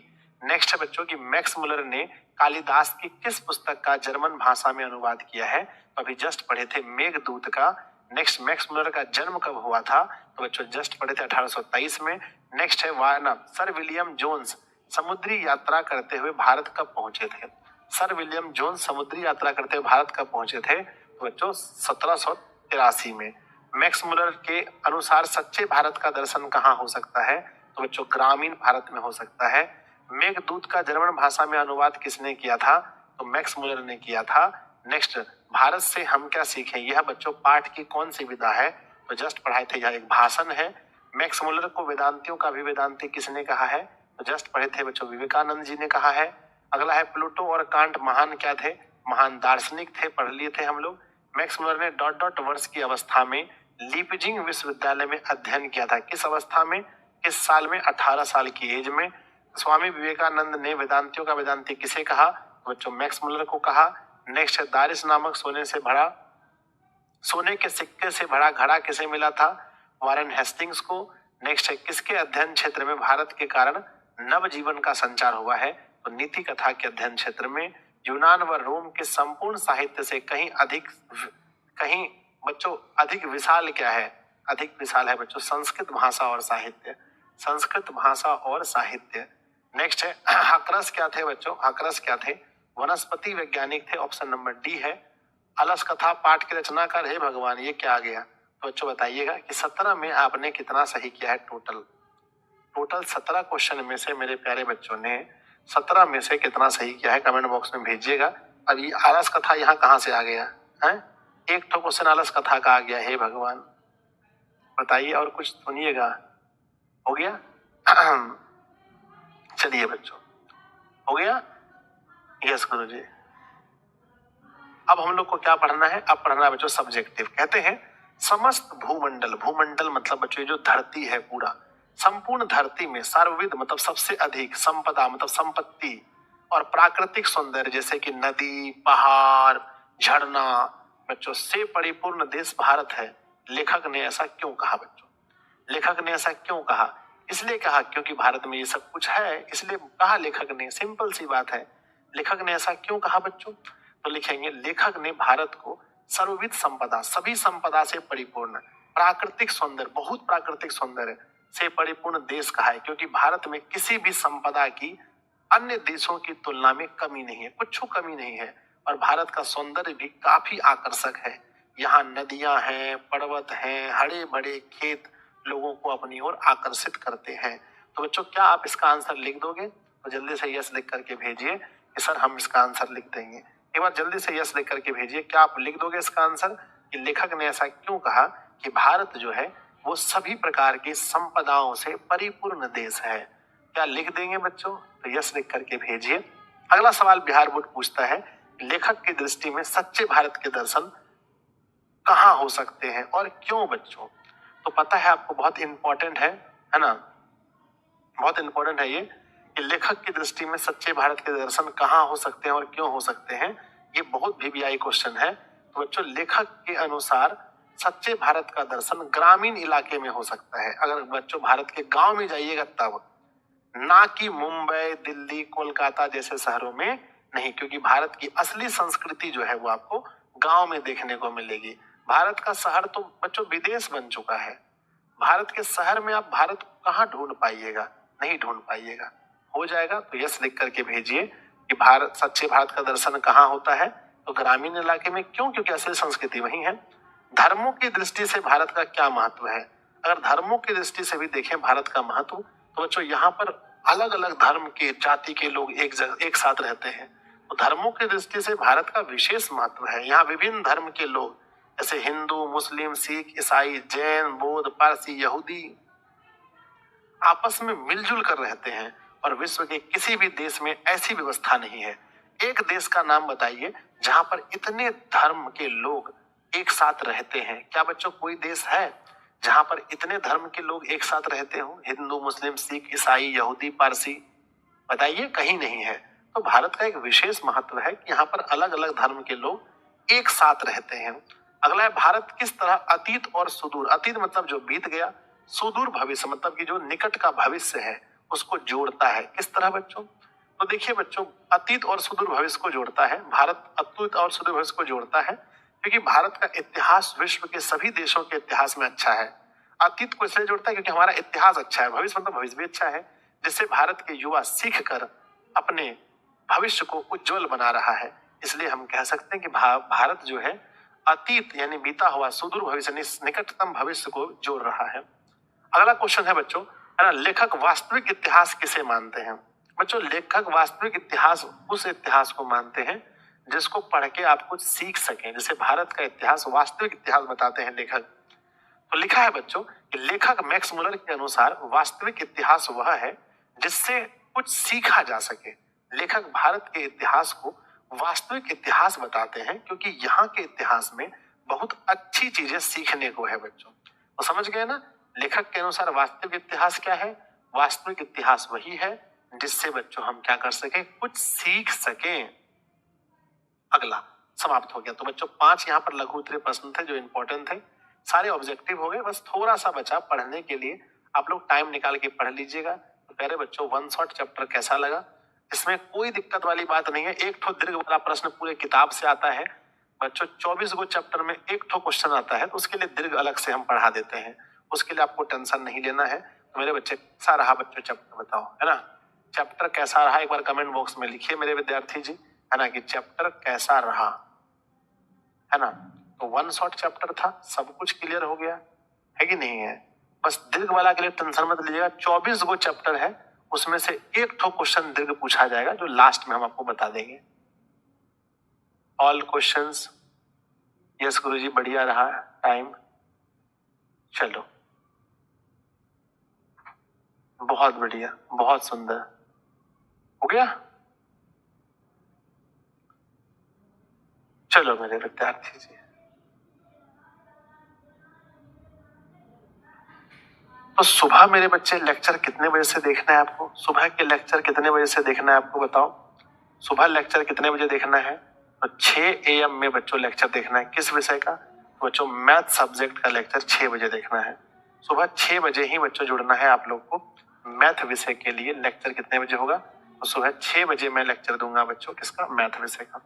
S1: नेक्स्ट है बच्चों की मैक्स मुलर ने कालिदास की किस पुस्तक का जर्मन भाषा में अनुवाद किया है? तो अभी जस्ट पढ़े थे मेघदूत का। नेक्स्ट मैक्स मुलर का जन्म कब हुआ था? तो बच्चों जस्ट पढ़े थे 1823 में। नेक्स्ट है वाना सर विलियम जोन्स समुद्री यात्रा करते हुए भारत कब पहुंचे थे? सर विलियम जोन्स समुद्री यात्रा करते हुए भारत कब पहुंचे थे? तो बच्चों 1783 में। मैक्स मुलर के अनुसार सच्चे भारत का दर्शन कहाँ हो सकता है? तो बच्चों ग्रामीण भारत में हो सकता है। मेघदूत का जर्मन भाषा में अनुवाद किसने किया था? तो मैक्स मुलर ने किया था। नेक्स्ट भारत से हम क्या सीखें, यह बच्चों पाठ की कौन सी विधा है? तो जस्ट पढ़ाए थे, यह एक भाषण है। मैक्स मुलर को वेदांतियों का भी वेदांती किसने कहा है? तो जस्ट पढ़े थे बच्चों विवेकानंद जी ने कहा है। अगला है प्लूटो और कांट महान क्या थे? महान दार्शनिक थे, पढ़ लिए थे हम लोग। मैक्स मुलर ने डॉट डॉट वर्ष की अवस्था में लीपजिंग विश्वविद्यालय में अध्ययन किया था। किस अवस्था में, किस साल में? 18 साल की एज में। स्वामी विवेकानंद ने वेदांतियों का वेदांती किसे कहा? तो बच्चों मैक्स मुलर को कहा। नेक्स्ट है दारिस नामक सोने के सिक्के से भरा घड़ा किसे मिला था? वारेन हेस्टिंग्स को। नेक्स्ट है किसके अध्ययन क्षेत्र में भारत के कारण नव जीवन का संचार हुआ है? तो नीति कथा के अध्ययन क्षेत्र में। यूनान व रोम के संपूर्ण साहित्य से कहीं बच्चों अधिक विशाल क्या है? अधिक विशाल है बच्चों संस्कृत भाषा और साहित्य। संस्कृत भाषा और साहित्य। नेक्स्ट है हाकरस क्या थे बच्चों? हाकरस क्या थे? वनस्पति वैज्ञानिक थे, ऑप्शन नंबर डी है। अलस कथा पाठ की रचनाकार, हे भगवान ये क्या आ गया? तो बच्चों बताइएगा कि 17 में आपने कितना सही किया है? टोटल 17 क्वेश्चन में से मेरे प्यारे बच्चों ने 17 में से कितना सही किया है कमेंट बॉक्स में भेजिएगा। अब ये आलस कथा यहाँ कहाँ से आ गया है? एक तो क्वेश्चन आलस कथा का आ गया, हे भगवान बताइए। और कुछ सुनिएगा, हो गया? चलिए बच्चों, हो गया? यस गुरु जी। अब हम लोग को क्या पढ़ना है? अब पढ़ना है बच्चों सब्जेक्टिव। कहते हैं समस्त भूमंडल, भूमंडल मतलब बच्चों जो धरती है पूरा, संपूर्ण धरती में सर्वविध मतलब सबसे अधिक, संपदा मतलब संपत्ति और प्राकृतिक सौंदर्य जैसे कि नदी, पहाड़, झरना बच्चों से परिपूर्ण देश भारत है। लेखक ने ऐसा क्यों कहा बच्चों? लेखक ने ऐसा क्यों कहा? इसलिए कहा क्योंकि भारत में ये सब कुछ है, इसलिए कहा लेखक ने। सिंपल सी बात है। लेखक ने ऐसा क्यों कहा बच्चों? तो लिखेंगे लेखक ने भारत को सर्वविध संपदा, सभी संपदा से परिपूर्ण, प्राकृतिक सौंदर्य, बहुत प्राकृतिक सौंदर्य से परिपूर्ण देश कहा है, क्योंकि भारत में किसी भी संपदा की अन्य देशों की तुलना में कमी नहीं है, कुछ कमी नहीं है। और भारत का सौंदर्य भी काफी आकर्षक है। यहाँ नदियां हैं, पर्वत हैं, हरे भरे खेत लोगों को अपनी ओर आकर्षित करते हैं। तो बच्चों क्या आप इसका आंसर लिख दोगे? तो जल्दी से यस लिख करके भेजिए कि सर हम इसका आंसर लिख देंगे। एक बार जल्दी से यस लिख करके भेजिए। क्या आप लिख दोगे इसका आंसर कि लेखक ने ऐसा क्यों कहा कि भारत जो है वो सभी प्रकार की संपदाओं से परिपूर्ण देश है? क्या लिख देंगे बच्चों? तो यस लिख करके भेजिए। अगला सवाल बिहार बोर्ड पूछता है, लेखक की दृष्टि में सच्चे भारत के दर्शन कहाँ हो सकते हैं और क्यों बच्चों? तो पता है आपको, बहुत इंपॉर्टेंट है ना, बहुत इंपॉर्टेंट है ये कि लेखक की दृष्टि में सच्चे भारत के दर्शन कहाँ हो सकते हैं और क्यों हो सकते हैं। ये बहुत वीवीआई क्वेश्चन है। तो बच्चों, लेखक के अनुसार सच्चे भारत का दर्शन ग्रामीण इलाके में हो सकता है। अगर बच्चों भारत के गांव में जाइएगा तब, ना कि मुंबई, दिल्ली, कोलकाता जैसे शहरों में नहीं, क्योंकि भारत की असली संस्कृति जो है वो आपको गांव में देखने को मिलेगी। भारत का शहर तो बच्चों विदेश बन चुका है। भारत के शहर में आप भारत को कहाँ ढूंढ पाइएगा? नहीं ढूंढ पाइएगा। हो जाएगा तो यस लिख करके भेजिए कि भारत, सच्चे भारत का दर्शन कहाँ होता है? तो ग्रामीण इलाके में। क्यों? क्योंकि असली संस्कृति वही है। धर्मों की दृष्टि से भारत का क्या महत्व है? अगर धर्मों की दृष्टि से भी देखें भारत का महत्व, तो बच्चों यहाँ पर अलग अलग धर्म के, जाति के लोग एक साथ रहते हैं। तो धर्मों की दृष्टि से भारत का विशेष महत्व है। यहाँ विभिन्न धर्म के लोग, जैसे हिंदू, मुस्लिम, सिख, ईसाई, जैन, बौद्ध, पारसी, यहूदी, आपस में मिलजुल कर रहते हैं और विश्व के किसी भी देश में ऐसी व्यवस्था नहीं है। एक देश का नाम बताइए जहां पर इतने धर्म के लोग एक साथ रहते हैं। क्या बच्चों कोई देश है जहां पर इतने धर्म के लोग एक साथ रहते हो? हिंदू, मुस्लिम, सिख, ईसाई, यहूदी, पारसी, बताइए, कहीं नहीं है। तो भारत का एक विशेष महत्व है कि यहाँ पर अलग अलग धर्म के लोग एक साथ रहते हैं। अगला है, भारत किस तरह अतीत और सुदूर, अतीत मतलब जो बीत गया, सुदूर भविष्य मतलब कि जो निकट का भविष्य है उसको जोड़ता है। किस तरह बच्चों? तो देखिए बच्चों, अतीत और सुदूर भविष्य को जोड़ता है। भारत अतीत और सुदूर भविष्य को जोड़ता है क्योंकि भारत का इतिहास विश्व के सभी देशों के इतिहास में अच्छा है। अतीत को इसलिए जोड़ता है क्योंकि हमारा इतिहास अच्छा है, भविष्य मतलब भविष्य भी अच्छा है, जिससे भारत के युवा सीख कर अपने भविष्य को उज्जवल बना रहा है। इसलिए हम कह सकते हैं कि भारत जो है अतीत यानी बीता हुआ, सुदूर भविष्य निकटतम भविष्य को जोड़ रहा है। अगला क्वेश्चन है बच्चों, है ना, लेखक वास्तविक इतिहास किसे मानते हैं? बच्चों, लेखक वास्तविक इतिहास उस इतिहास को मानते हैं जिसको पढ़ के आप कुछ सीख सकें। जैसे भारत का इतिहास, वास्तविक इतिहास बताते हैं लेखक। तो लिखा है बच्चों कि लेखक मैक्स मुलर के अनुसार वास्तविक इतिहास वह है जिससे कुछ सीखा जा सके। लेखक भारत के इतिहास को वास्तविक इतिहास बताते हैं क्योंकि यहाँ के इतिहास में बहुत अच्छी चीजें सीखने को है बच्चों। तो समझ गए ना, लेखक के अनुसार वास्तविक इतिहास क्या है? वास्तविक इतिहास वही है जिससे बच्चों हम क्या कर सके, कुछ सीख सकें। अगला समाप्त हो गया। तो बच्चों 5 यहाँ पर लघु उत्तरीय प्रश्न थे जो इंपॉर्टेंट थे, सारे ऑब्जेक्टिव हो गए। बस थोड़ा सा बचा पढ़ने के लिए, आप लोग टाइम निकाल के पढ़ लीजिएगा। तो प्यारे बच्चों, वन शॉट चैप्टर कैसा लगा? इसमें कोई दिक्कत वाली बात नहीं है। एक ठो दीर्घ वाला प्रश्न पूरे किताब से आता है बच्चों। 24 गो चैप्टर में एक ठो क्वेश्चन आता है, तो उसके लिए दीर्घ अलग से हम पढ़ा देते हैं। उसके लिए आपको टेंशन नहीं लेना है। तो मेरे बच्चे, कैसा रहा बच्चों चैप्टर, बताओ, है ना? चैप्टर कैसा रहा एक बार कमेंट बॉक्स में लिखिए मेरे विद्यार्थी जी, है ना, कि चैप्टर कैसा रहा, है ना? तो वन शॉट चैप्टर था, सब कुछ क्लियर हो गया है कि नहीं है? बस दीर्घ वाला के लिए टेंशन मत लीजिएगा। 24 गो चैप्टर है, उसमें से एक ठो क्वेश्चन दीर्घ पूछा जाएगा जो लास्ट में हम आपको बता देंगे। ऑल क्वेश्चंस यस गुरुजी, बढ़िया रहा टाइम। चलो, बहुत बढ़िया, बहुत सुंदर हो गया। चलो मेरे विद्यार्थी जी, तो सुबह मेरे बच्चे लेक्चर कितने बजे से देखना है आपको? सुबह के लेक्चर कितने बजे से देखना है आपको, बताओ? सुबह लेक्चर कितने बजे देखना है? तो 6 AM में बच्चों लेक्चर देखना है। किस विषय का? तो बच्चों मैथ सब्जेक्ट का लेक्चर 6 बजे देखना है। सुबह 6 बजे ही बच्चों जुड़ना है आप लोग को मैथ विषय के लिए। लेक्चर कितने बजे होगा? तो सुबह 6 बजे मैं लेक्चर दूंगा बच्चों, किसका? मैथ विषय का।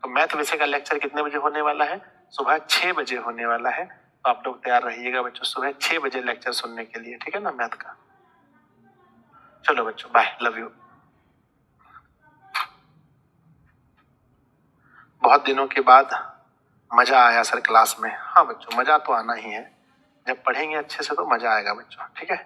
S1: तो मैथ विषय का लेक्चर कितने बजे होने वाला है? सुबह 6 बजे होने वाला है। तो आप लोग तैयार रहिएगा बच्चों सुबह 6 बजे लेक्चर सुनने के लिए, ठीक है ना, मैथ का। चलो बच्चों, बाय, लव यू। बहुत दिनों के बाद मजा आया सर क्लास में। हाँ बच्चों, मजा तो आना ही है, जब पढ़ेंगे अच्छे से तो मजा आएगा बच्चों, ठीक है।